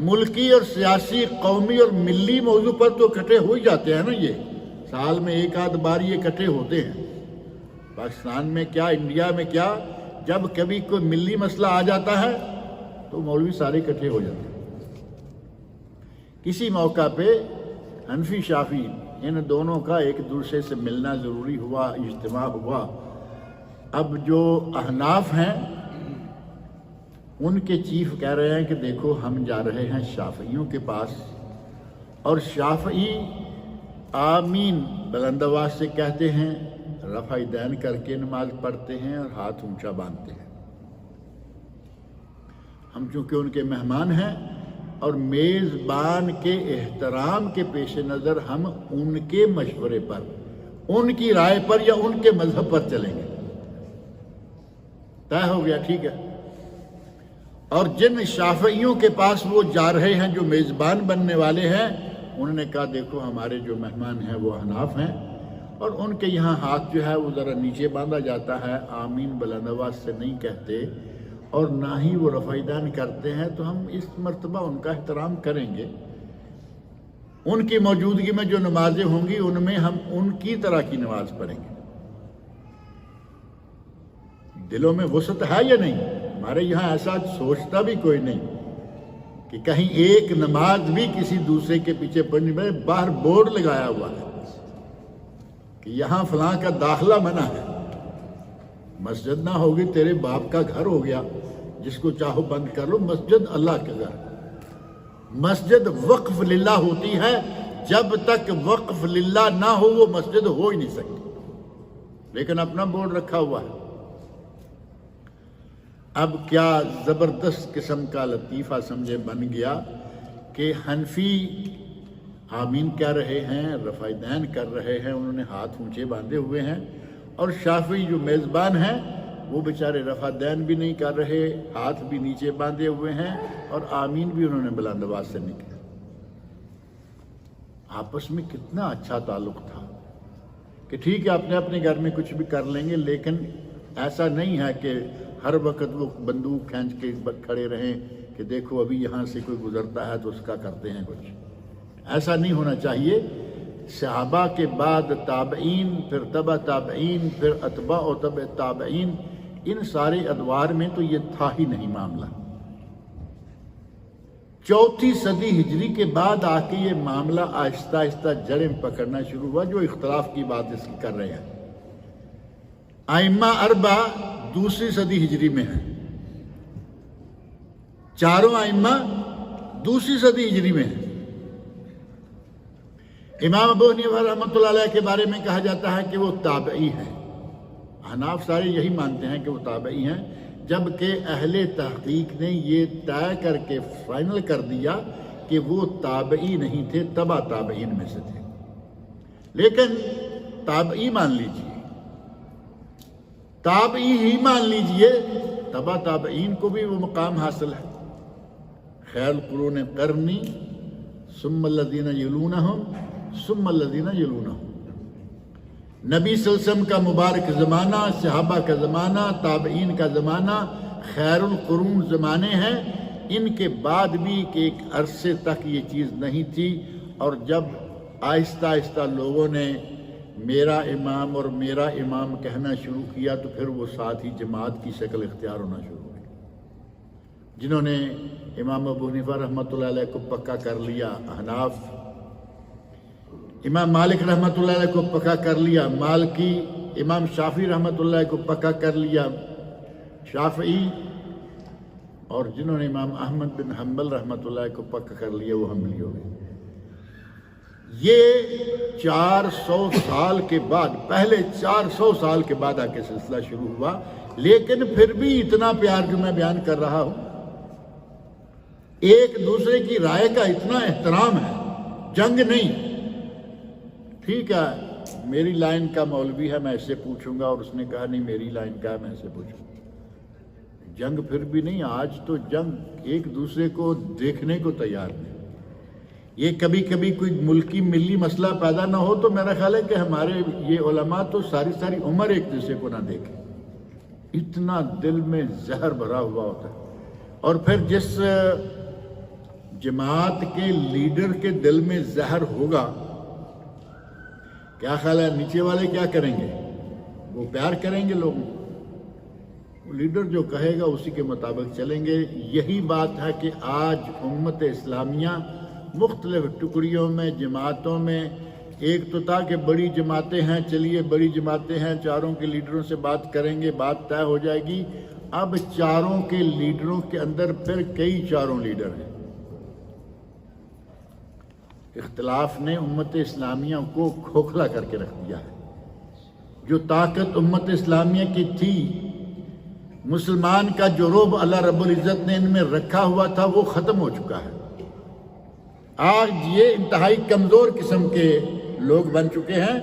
ملکی اور سیاسی، قومی اور ملی موضوع پر تو اکٹھے ہو ہی جاتے ہیں نا، یہ سال میں ایک آدھ بار یہ اکٹھے ہوتے ہیں۔ پاکستان میں کیا، انڈیا میں کیا، جب کبھی کوئی ملی مسئلہ آ جاتا ہے تو مولوی سارے اکٹھے ہو جاتے ہیں۔ کسی موقع پہ حنفی شافعی ان دونوں کا ایک دوسرے سے ملنا ضروری ہوا، اجتماع ہوا۔ اب جو احناف ہیں ان کے چیف کہہ رہے ہیں کہ دیکھو ہم جا رہے ہیں شافعیوں کے پاس، اور شافعی آمین بلند آواز سے کہتے ہیں، رفع یدین کر کے نماز پڑھتے ہیں اور ہاتھ اونچا باندھتے ہیں۔ ہم چونکہ ان کے مہمان ہیں اور میزبان کے احترام کے پیش نظر ہم ان کے مشورے پر، ان کی رائے پر یا ان کے مذہب پر چلیں گے۔ طے ہو گیا، ٹھیک ہے۔ اور جن شافعیوں کے پاس وہ جا رہے ہیں جو میزبان بننے والے ہیں، انہوں نے کہا دیکھو ہمارے جو مہمان ہیں وہ حناف ہیں، اور ان کے یہاں ہاتھ جو ہے وہ ذرا نیچے باندھا جاتا ہے، آمین بلند آواز سے نہیں کہتے اور نہ ہی وہ رفع یدین کرتے ہیں، تو ہم اس مرتبہ ان کا احترام کریں گے۔ ان کی موجودگی میں جو نمازیں ہوں گی ان میں ہم ان کی طرح کی نماز پڑھیں گے۔ دلوں میں وسعت ہے یا نہیں؟ ہمارے یہاں ایسا سوچتا بھی کوئی نہیں کہ کہیں ایک نماز بھی کسی دوسرے کے پیچھے پڑھنے میں، باہر بورڈ لگایا ہوا ہے کہ یہاں فلاں کا داخلہ منع ہے۔ مسجد نہ ہوگی تیرے باپ کا گھر ہو گیا، جس کو چاہو بند کر لو، مسجد اللہ کا گھر۔ مسجد وقف للہ ہوتی ہے، جب تک وقف للہ نہ ہو وہ مسجد ہو ہی نہیں سکتی، لیکن اپنا بورڈ رکھا ہوا ہے۔ اب کیا زبردست قسم کا لطیفہ سمجھے بن گیا کہ حنفی آمین کہہ رہے ہیں، رفع یدین کر رہے ہیں، انہوں نے ہاتھ اونچے باندھے ہوئے ہیں، اور شافعی جو میزبان ہیں وہ بیچارے رفع یدین بھی نہیں کر رہے، ہاتھ بھی نیچے باندھے ہوئے ہیں، اور آمین بھی انہوں نے بلند آواز سے نہیں کیا۔ آپس میں کتنا اچھا تعلق تھا کہ ٹھیک ہے اپنے اپنے گھر میں کچھ بھی کر لیں گے، لیکن ایسا نہیں ہے کہ ہر وقت وہ بندوق کھینچ کے کھڑے رہیں کہ دیکھو ابھی یہاں سے کوئی گزرتا ہے تو اس کا کرتے ہیں کچھ. ایسا نہیں ہونا چاہیے. صحابہ کے بعد تابعین، پھر تبع تابعین، پھر اتباع و تبع تابعین، ان سارے ادوار میں تو یہ تھا ہی نہیں معاملہ. 4 صدی ہجری کے بعد آ کے یہ معاملہ آہستہ آہستہ جڑیں پکڑنا شروع ہوا. جو اختلاف کی بات اس کی کر رہے ہیں، ائمہ اربع 2 صدی ہجری میں ہیں، چاروں ائمہ 2 صدی ہجری میں ہیں. امام ابو حنیفہ رحمۃ اللہ علیہ کے بارے میں کہا جاتا ہے کہ وہ تابعی ہیں. حناف سارے یہی مانتے ہیں کہ وہ تابعی ہیں، جبکہ اہل تحقیق نے یہ طے کر کے فائنل کر دیا کہ وہ تابعی نہیں تھے، تبع تابعین میں سے تھے. لیکن تابعی مان لیجئے، تابعی ہی مان لیجئے، تبع تابعین کو بھی وہ مقام حاصل ہے. خیر القرون قرنی ثم الذین یلونہم ثم الذین یلونہم. نبی صلی اللہ علیہ وسلم کا مبارک زمانہ، صحابہ کا زمانہ، تابعین کا زمانہ خیر القرون زمانے ہیں. ان کے بعد بھی کہ ایک عرصے تک یہ چیز نہیں تھی، اور جب آہستہ آہستہ لوگوں نے میرا امام اور میرا امام کہنا شروع کیا تو پھر وہ ساتھ ہی جماعت کی شکل اختیار ہونا شروع ہوئی. جنہوں نے امام ابو حنیفہ رحمۃ اللہ علیہ کو پکا کر لیا احناف، امام مالک رحمۃ اللہ علیہ کو پکا کر لیا مالکی، امام شافعی رحمۃ اللہ کو پکا کر لیا شافعی، اور جنہوں نے امام احمد بن حنبل رحمۃ اللہ کو پکا کر لیا وہ حنبلی ہو گئے. یہ 400 سال کے بعد، پہلے 400 سال کے بعد آ کے سلسلہ شروع ہوا. لیکن پھر بھی اتنا پیار جو میں بیان کر رہا ہوں، ایک دوسرے کی رائے کا اتنا احترام ہے، جنگ نہیں. ٹھیک ہے میری لائن کا مولوی ہے میں اس سے پوچھوں گا، اور اس نے کہا نہیں میری لائن کا ہے میں اس سے پوچھوں گا. جنگ پھر بھی نہیں. آج تو جنگ ایک دوسرے کو دیکھنے کو تیار نہیں. یہ کبھی کبھی کوئی ملکی ملی مسئلہ پیدا نہ ہو تو میرا خیال ہے کہ ہمارے یہ علماء تو ساری ساری عمر ایک دوسرے کو نہ دیکھیں. اتنا دل میں زہر بھرا ہوا ہوتا ہے. اور پھر جس جماعت کے لیڈر کے دل میں زہر ہوگا، کیا خیال ہے نیچے والے کیا کریں گے؟ وہ پیار کریں گے لوگوں کو. لیڈر جو کہے گا اسی کے مطابق چلیں گے. یہی بات ہے کہ آج امت اسلامیہ مختلف ٹکڑیوں میں، جماعتوں میں، ایک تو تھا کہ بڑی جماعتیں ہیں، چلیے بڑی جماعتیں ہیں، چاروں کے لیڈروں سے بات کریں گے، بات طے ہو جائے گی. اب چاروں کے لیڈروں کے اندر پھر کئی چاروں لیڈر ہیں. اختلاف نے امت اسلامیہ کو کھوکھلا کر کے رکھ دیا ہے. جو طاقت امت اسلامیہ کی تھی، مسلمان کا جو رعب اللہ رب العزت نے ان میں رکھا ہوا تھا وہ ختم ہو چکا ہے. آج یہ انتہائی کمزور قسم کے لوگ بن چکے ہیں.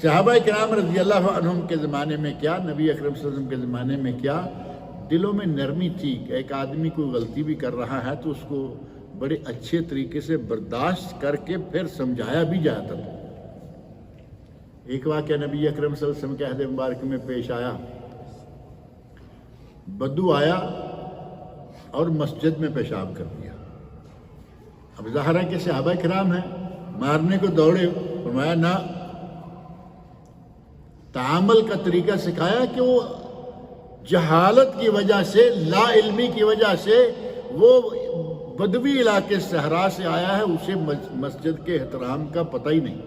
صحابہ کرام رضی اللہ عنہم کے زمانے میں کیا، نبی اکرم صلی اللہ علیہ وسلم کے زمانے میں کیا، دلوں میں نرمی تھی کہ ایک آدمی کوئی غلطی بھی کر رہا ہے تو اس کو بڑے اچھے طریقے سے برداشت کر کے پھر سمجھایا بھی جاتا تھا. ایک واقعہ نبی اکرم صلی اللہ علیہ وسلم کے عہد مبارک میں پیش آیا. بدو آیا اور مسجد میں پیشاب کر دیا. اب ظاہر ہے کہ صحابہ کرام ہیں، مارنے کو دوڑے. فرمایا نہ، تعامل کا طریقہ سکھایا کہ وہ جہالت کی وجہ سے، لا علمی کی وجہ سے، وہ بدوی علاقے صحرا سے آیا ہے، اسے مسجد کے احترام کا پتہ ہی نہیں.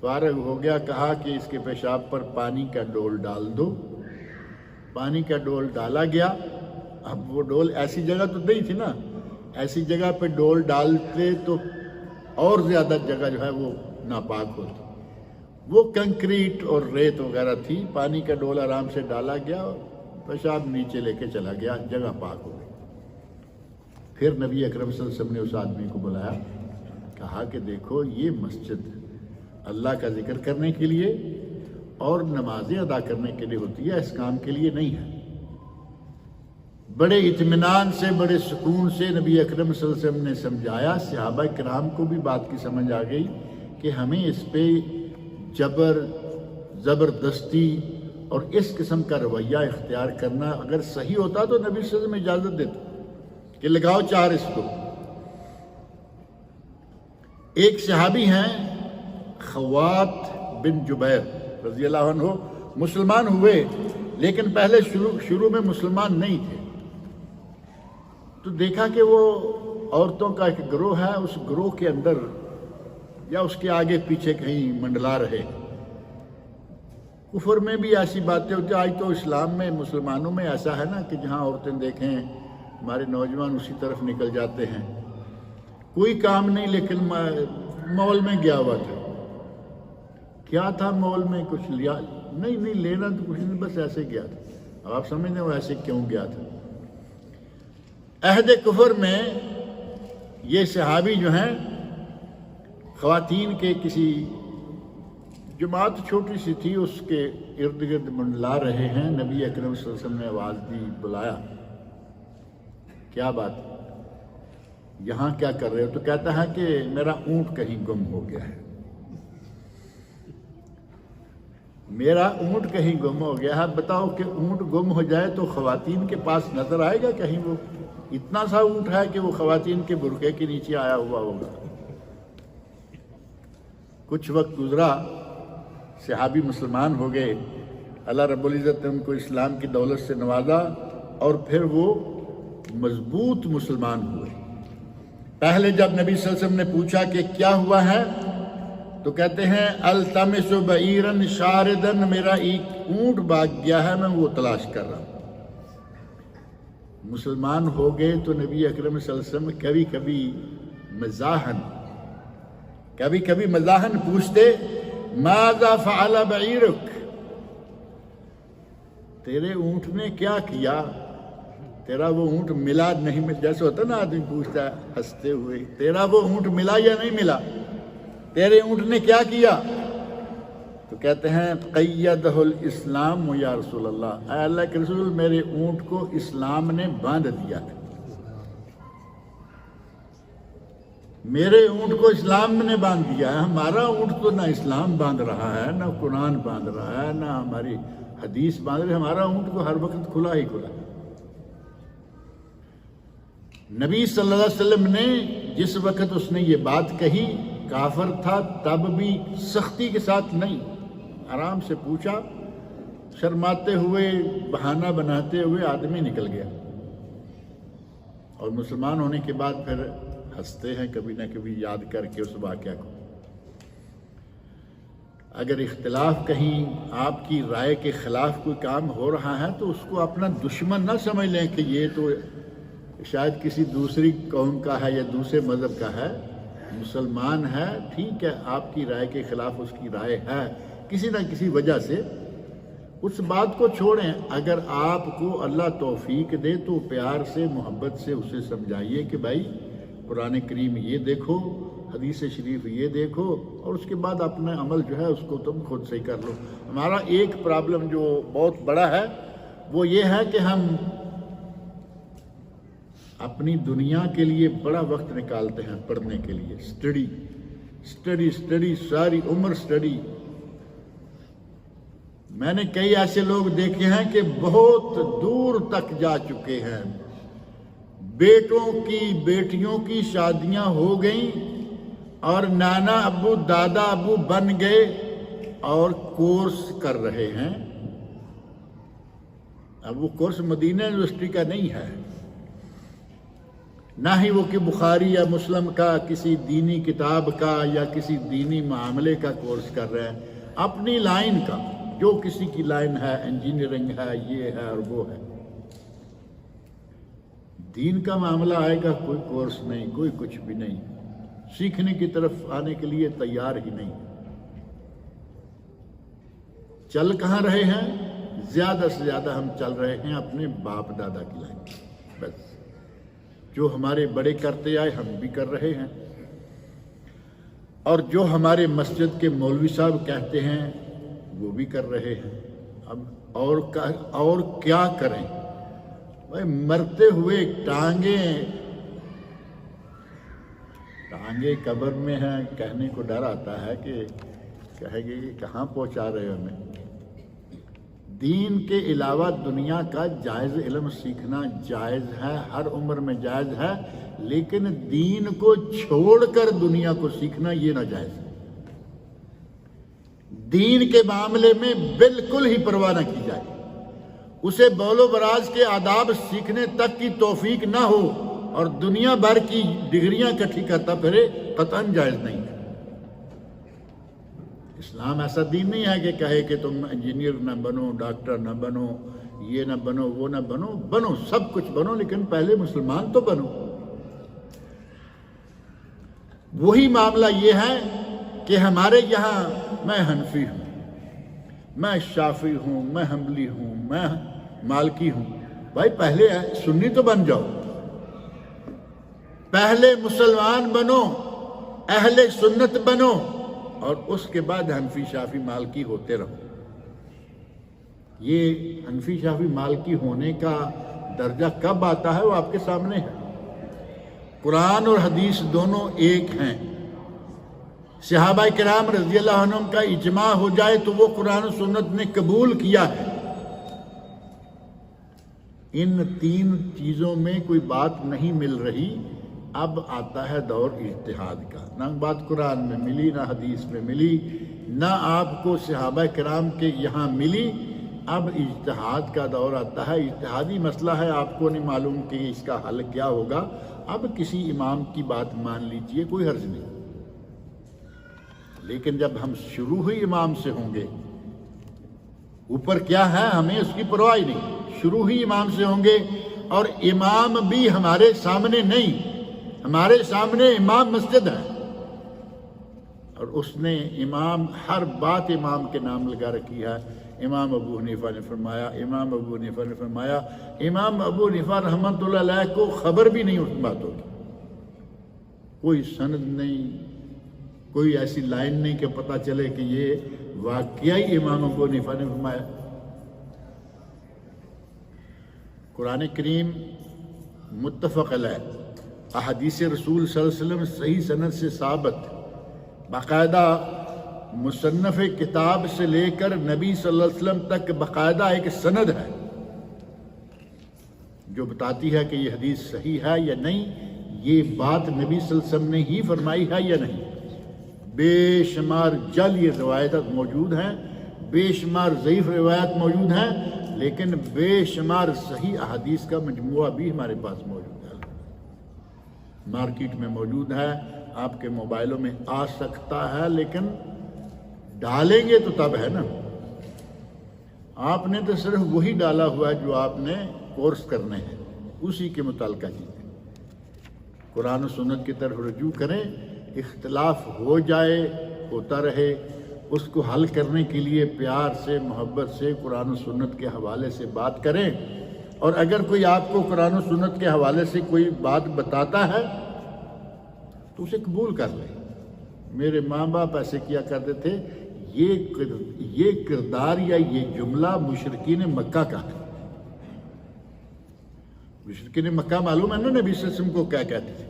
فارغ ہو گیا، کہا کہ اس کے پیشاب پر پانی کا ڈول ڈال دو. پانی کا ڈول ڈالا گیا. اب وہ ڈول ایسی جگہ تو نہیں تھی نا، ایسی جگہ پہ ڈول ڈالتے تو اور زیادہ جگہ جو ہے وہ ناپاک ہوتی. وہ کنکریٹ اور ریت وغیرہ تھی. پانی کا ڈول آرام سے ڈالا گیا اور پیشاب نیچے لے کے چلا گیا، جگہ پاک ہو گئی. پھر نبی اکرم صلی اللہ علیہ وسلم نے اس آدمی کو بلایا، کہا کہ دیکھو یہ مسجد اللہ کا ذکر کرنے کے لیے اور نمازیں ادا کرنے کے لیے ہوتی ہے، اس کام کے لیے نہیں ہے. بڑے اطمینان سے، بڑے سکون سے نبی اکرم صلی اللہ علیہ وسلم نے سمجھایا. صحابہ کرام کو بھی بات کی سمجھ آ گئی کہ ہمیں اس پہ جبر، زبردستی اور اس قسم کا رویہ اختیار کرنا اگر صحیح ہوتا تو نبی صلی اللہ علیہ وسلم اجازت دیتے. کہ لگاؤ 4 اس کو۔ ایک صحابی ہیں خوات بن جبیر رضی اللہ عنہ، مسلمان ہوئے لیکن پہلے شروع میں مسلمان نہیں تھے، تو دیکھا کہ وہ عورتوں کا ایک گروہ ہے، اس گروہ کے اندر یا اس کے آگے پیچھے کہیں منڈلا رہے۔ کفر میں بھی ایسی باتیں ہوتی ہیں، آج تو اسلام میں مسلمانوں میں ایسا ہے نا کہ جہاں عورتیں دیکھیں ہمارے نوجوان اسی طرف نکل جاتے ہیں، کوئی کام نہیں، لیکن مال میں گیا ہوا تھا۔ کیا تھا مال میں؟ کچھ لیا نہیں لینا تو کچھ نہیں، بس ایسے گیا تھا۔ اب آپ سمجھتے ہیں وہ ایسے کیوں گیا تھا؟ عہد کفر میں یہ صحابی جو ہیں خواتین کے کسی جماعت چھوٹی سی تھی، اس کے ارد گرد منڈلا رہے ہیں۔ نبی اکرم صلی اللہ علیہ وسلم نے آواز دی، بلایا، کیا بات، یہاں کیا کر رہے ہو؟ تو کہتا ہے کہ میرا اونٹ کہیں گم ہو گیا ہے، میرا اونٹ کہیں گم ہو گیا ہے۔ بتاؤ کہ اونٹ گم ہو جائے تو خواتین کے پاس نظر آئے گا کہیں؟ وہ اتنا سا اونٹ ہے کہ وہ خواتین کے برقعے کے نیچے آیا ہوا ہوگا۔ کچھ وقت گزرا، صحابی مسلمان ہو گئے، اللہ رب العزت نے ان کو اسلام کی دولت سے نوازا، اور پھر وہ مضبوط مسلمان ہوئے۔ پہلے جب نبی صلی اللہ علیہ وسلم نے پوچھا کہ کیا ہوا ہے، تو کہتے ہیں التمس بعیرن شاردن، میرا ایک اونٹ بھاگ گیا ہے، میں وہ تلاش کر رہا ہوں۔ مسلمان ہو گئے تو نبی اکرم صلی اللہ علیہ وسلم کبھی کبھی مزاحن پوچھتے، ماذا فعل بعیرک، تیرے اونٹ نے کیا کیا؟ تیرا وہ اونٹ ملا نہیں ملا؟ جیسے ہوتا نا آدمی پوچھتا ہے ہنستے ہوئے، تیرا وہ اونٹ ملا یا نہیں ملا؟ تیرے اونٹ نے کیا کیا؟ تو کہتے ہیں قیدہ الاسلام یا رسول اللہ، اے اللہ کے رسول، میرے اونٹ کو اسلام نے باندھ دیا ہے، میرے اونٹ کو اسلام نے باندھ دیا ہے۔ ہمارا اونٹ تو نہ اسلام باندھ رہا ہے، نہ قرآن باندھ رہا ہے، نہ ہماری حدیث باندھ رہی ہے، ہمارا اونٹ کو ہر وقت کھلا ہی کھلا ہے۔ نبی صلی اللہ علیہ وسلم نے جس وقت اس نے یہ بات کہی، کافر تھا، تب بھی سختی کے ساتھ نہیں، آرام سے پوچھا، شرماتے ہوئے بہانہ بناتے ہوئے آدمی نکل گیا۔ اور مسلمان ہونے کے بعد پھر ہنستے ہیں کبھی نہ کبھی یاد کر کے اس واقعہ کو۔ اگر اختلاف کہیں آپ کی رائے کے خلاف کوئی کام ہو رہا ہے تو اس کو اپنا دشمن نہ سمجھ لیں کہ یہ تو شاید کسی دوسری قوم کا ہے یا دوسرے مذہب کا ہے، مسلمان ہے، ٹھیک ہے، آپ کی رائے کے خلاف اس کی رائے ہے کسی نہ کسی وجہ سے، اس بات کو چھوڑیں۔ اگر آپ کو اللہ توفیق دے تو پیار سے، محبت سے اسے سمجھائیے کہ بھائی قرآن کریم یہ دیکھو، حدیث شریف یہ دیکھو، اور اس کے بعد اپنا عمل جو ہے اس کو تم خود سے کر لو۔ ہمارا ایک پرابلم جو بہت بڑا ہے وہ یہ ہے کہ ہم اپنی دنیا کے لیے بڑا وقت نکالتے ہیں پڑھنے کے لیے، اسٹڈی، ساری عمر اسٹڈی۔ میں نے کئی ایسے لوگ دیکھے ہیں کہ بہت دور تک جا چکے ہیں، بیٹوں کی بیٹیوں کی شادیاں ہو گئیں اور نانا ابو دادا ابو بن گئے اور کورس کر رہے ہیں۔ اب وہ کورس مدینہ یونیورسٹی کا نہیں ہے، نہ ہی وہ کہ بخاری یا مسلم کا کسی دینی کتاب کا یا کسی دینی معاملے کا کورس کر رہے ہیں، اپنی لائن کا، جو کسی کی لائن ہے، انجینئرنگ ہے، یہ ہے اور وہ ہے۔ دین کا معاملہ آئے گا، کوئی کورس نہیں، کوئی کچھ بھی نہیں، سیکھنے کی طرف آنے کے لیے تیار ہی نہیں۔ چل کہاں رہے ہیں؟ زیادہ سے زیادہ ہم چل رہے ہیں اپنے باپ دادا کی لائن، بس جو ہمارے بڑے کرتے آئے ہم بھی کر رہے ہیں، اور جو ہمارے مسجد کے مولوی صاحب کہتے ہیں وہ بھی کر رہے ہیں۔ اب اور کیا کریں بھائی؟ مرتے ہوئے ٹانگیں قبر میں ہیں، کہنے کو ڈر آتا ہے کہ کہے گے کہ کہاں پہنچا رہے ہو ہمیں۔ دین کے علاوہ دنیا کا جائز علم سیکھنا جائز ہے، ہر عمر میں جائز ہے، لیکن دین کو چھوڑ کر دنیا کو سیکھنا یہ ناجائز ہے۔ دین کے معاملے میں بالکل ہی پرواہ نہ کی جائے، اسے بول و براز کے آداب سیکھنے تک کی توفیق نہ ہو اور دنیا بھر کی ڈگریاں اکٹھی کرتا پھرے، قطعاً جائز نہیں ہے۔ اسلام ایسا دین نہیں ہے کہ کہے کہ تم انجینئر نہ بنو، ڈاکٹر نہ بنو، یہ نہ بنو، وہ نہ بنو، بنو سب کچھ بنو، لیکن پہلے مسلمان تو بنو۔ وہی معاملہ یہ ہے کہ ہمارے یہاں میں حنفی ہوں، میں شافعی ہوں، میں حنبلی ہوں، میں مالکی ہوں۔ بھائی پہلے سنی تو بن جاؤ، پہلے مسلمان بنو، اہل سنت بنو، اور اس کے بعد حنفی شافعی مالکی ہوتے رہو۔ یہ حنفی شافعی مالکی ہونے کا درجہ کب آتا ہے وہ آپ کے سامنے ہے۔ قرآن اور حدیث دونوں ایک ہیں۔ صحابہ کرام رضی اللہ عنہم کا اجماع ہو جائے تو وہ قرآن و سنت نے قبول کیا ہے۔ ان تین چیزوں میں کوئی بات نہیں مل رہی، اب آتا ہے دور اجتہاد کا۔ نہ بات قرآن میں ملی، نہ حدیث میں ملی، نہ آپ کو صحابہ کرام کے یہاں ملی، اب اجتہاد کا دور آتا ہے۔ اجتہادی مسئلہ ہے، آپ کو نہیں معلوم کہ اس کا حل کیا ہوگا، اب کسی امام کی بات مان لیجئے، کوئی حرج نہیں۔ لیکن جب ہم شروع ہی امام سے ہوں گے، اوپر کیا ہے ہمیں اس کی پرواہ نہیں، شروع ہی امام سے ہوں گے، اور امام بھی ہمارے سامنے نہیں، ہمارے سامنے امام مسجد ہے، اور اس نے امام ہر بات امام کے نام لگا رکھی ہے۔ امام ابو حنیفہ نے فرمایا، امام ابو حنیفہ نے فرمایا، امام ابو حنیفہ رحمۃ اللہ علیہ کو خبر بھی نہیں اس باتوں کی، کوئی سند نہیں، کوئی ایسی لائن نہیں کہ پتہ چلے کہ یہ واقعی امام ابو حنیفہ نے فرمایا۔ قرآن کریم متفق علیہ، احادیث رسول صلی اللہ علیہ وسلم صحیح سند سے ثابت، باقاعدہ مصنف کتاب سے لے کر نبی صلی اللہ علیہ وسلم تک باقاعدہ ایک سند ہے جو بتاتی ہے کہ یہ حدیث صحیح ہے یا نہیں، یہ بات نبی صلی اللہ علیہ وسلم نے ہی فرمائی ہے یا نہیں۔ بے شمار جعلی یہ روایات موجود ہیں، بے شمار ضعیف روایات موجود ہیں، لیکن بے شمار صحیح احادیث کا مجموعہ بھی ہمارے پاس موجود ہے، مارکیٹ میں موجود ہے، آپ کے موبائلوں میں آ سکتا ہے، لیکن ڈالیں گے تو تب ہے نا۔ آپ نے تو صرف وہی ڈالا ہوا ہے جو آپ نے کورس کرنے ہیں، اسی کے متعلقہ چیزیں۔ قرآن و سنت کی طرف رجوع کریں، اختلاف ہو جائے ہوتا رہے، اس کو حل کرنے کے لیے پیار سے، محبت سے قرآن و سنت کے حوالے سے بات کریں، اور اگر کوئی آپ کو قرآن و سنت کے حوالے سے کوئی بات بتاتا ہے تو اسے قبول کر لیں۔ میرے ماں باپ ایسے کیا کرتے تھے، یہ کردار یا یہ جملہ مشرکین مکہ کا ہے۔ مشرکین مکہ معلوم ہے نا نبی صلی اللہ علیہ وسلم کو کیا کہتے تھے،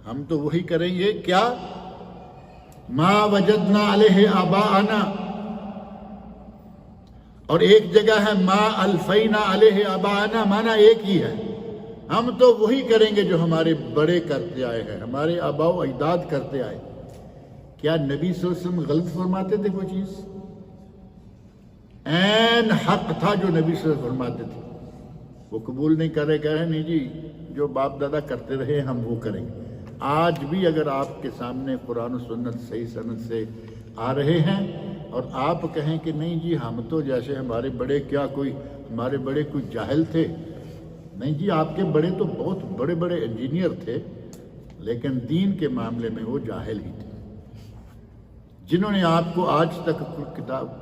ہم تو وہی کریں گے کیا، ما وجدنا علیہ آباءنا، اور ایک جگہ ہے ما الفینا علیہ آباءنا، معنی ایک ہی ہے، ہم تو وہی کریں گے جو ہمارے بڑے کرتے آئے ہیں، ہمارے آباء و اجداد کرتے آئے۔ کیا نبی صلی اللہ علیہ وسلم غلط فرماتے تھے کوئی چیز؟ عین حق تھا جو نبی صلی اللہ علیہ وسلم فرماتے تھے، وہ قبول نہیں کر رہے، کہہ رہے نہیں جی جو باپ دادا کرتے رہے ہم وہ کریں گے۔ آج بھی اگر آپ کے سامنے قرآن و سنت صحیح سند سے آ رہے ہیں اور آپ کہیں کہ نہیں جی ہم تو جیسے ہمارے بڑے کیا کوئی ہمارے بڑے کوئی جاہل تھے، نہیں جی آپ کے بڑے تو بہت بڑے بڑے انجینئر تھے، لیکن دین کے معاملے میں وہ جاہل ہی تھے۔ جنہوں نے آپ کو آج تک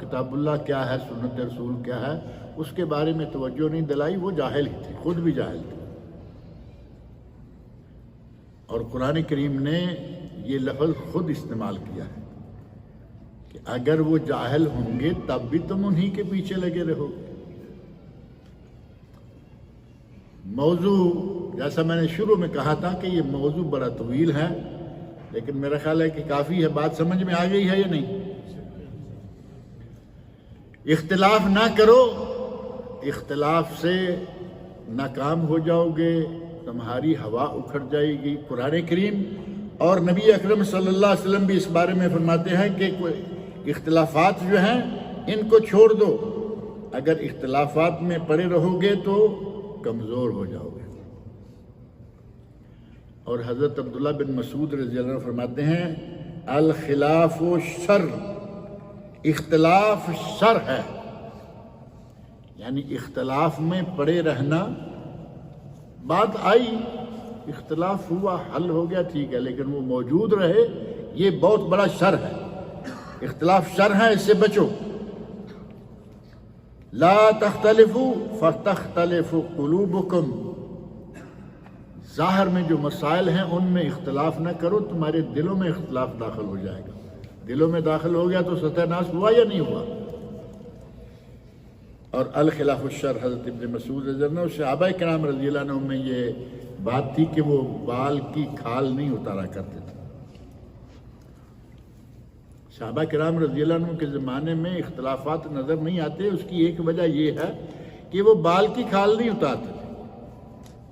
کتاب اللہ کیا ہے، سنت رسول کیا ہے، اس کے بارے میں توجہ نہیں دلائی، وہ جاہل ہی تھے، خود بھی جاہل تھے۔ اور قرآن کریم نے یہ لفظ خود استعمال کیا ہے کہ اگر وہ جاہل ہوں گے تب بھی تم انہی کے پیچھے لگے رہو۔ موضوع جیسا میں نے شروع میں کہا تھا کہ یہ موضوع بڑا طویل ہے، لیکن میرا خیال ہے کہ کافی ہے، بات سمجھ میں آ گئی ہے یا نہیں؟ اختلاف نہ کرو، اختلاف سے ناکام ہو جاؤ گے، تمہاری ہوا اکھڑ جائے گی۔ قرآن کریم اور نبی اکرم صلی اللہ علیہ وسلم بھی اس بارے میں فرماتے ہیں کہ اختلافات جو ہیں ان کو چھوڑ دو، اگر اختلافات میں پڑے رہو گے تو کمزور ہو جاؤ گے۔ اور حضرت عبداللہ بن مسعود رضی اللہ عنہ فرماتے ہیں الخلاف شر، اختلاف شر ہے، یعنی اختلاف میں پڑے رہنا، بات آئی، اختلاف ہوا، حل ہو گیا، ٹھیک ہے، لیکن وہ موجود رہے، یہ بہت بڑا شر ہے۔ اختلاف شر ہے، اس سے بچو۔ لا تختلفوا فتختلف قلوبکم، ظاہر میں جو مسائل ہیں ان میں اختلاف نہ کرو، تمہارے دلوں میں اختلاف داخل ہو جائے گا۔ دلوں میں داخل ہو گیا تو ستیہ ناش ہوا یا نہیں ہوا؟ اور الخلاف الشر، حضرت ابن مسعود رضی اللہ عنہ، صحابہ کرام رضی اللہ عنہ میں یہ بات تھی کہ وہ بال کی کھال نہیں اتارا کرتے تھے۔ صحابہ کرام رضی اللہ عنہ کے زمانے میں اختلافات نظر نہیں آتے، اس کی ایک وجہ یہ ہے کہ وہ بال کی کھال نہیں اتارتے تھے۔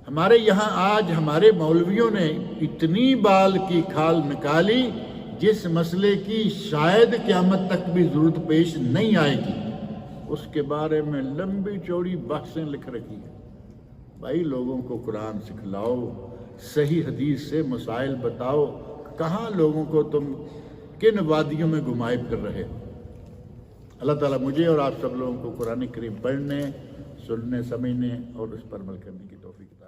ہمارے یہاں آج ہمارے مولویوں نے اتنی بال کی کھال نکالی جس مسئلے کی شاید قیامت تک بھی ضرورت پیش نہیں آئے گی، اس کے بارے میں لمبی چوڑی بحثیں لکھ رکھی ہیں۔ بھائی لوگوں کو قرآن سکھلاؤ، صحیح حدیث سے مسائل بتاؤ، کہاں لوگوں کو تم کن وادیوں میں گھمائے پھر رہے۔ اللہ تعالیٰ مجھے اور آپ سب لوگوں کو قرآن کریم پڑھنے، سننے، سمجھنے اور اس پر عمل کرنے کی توفیق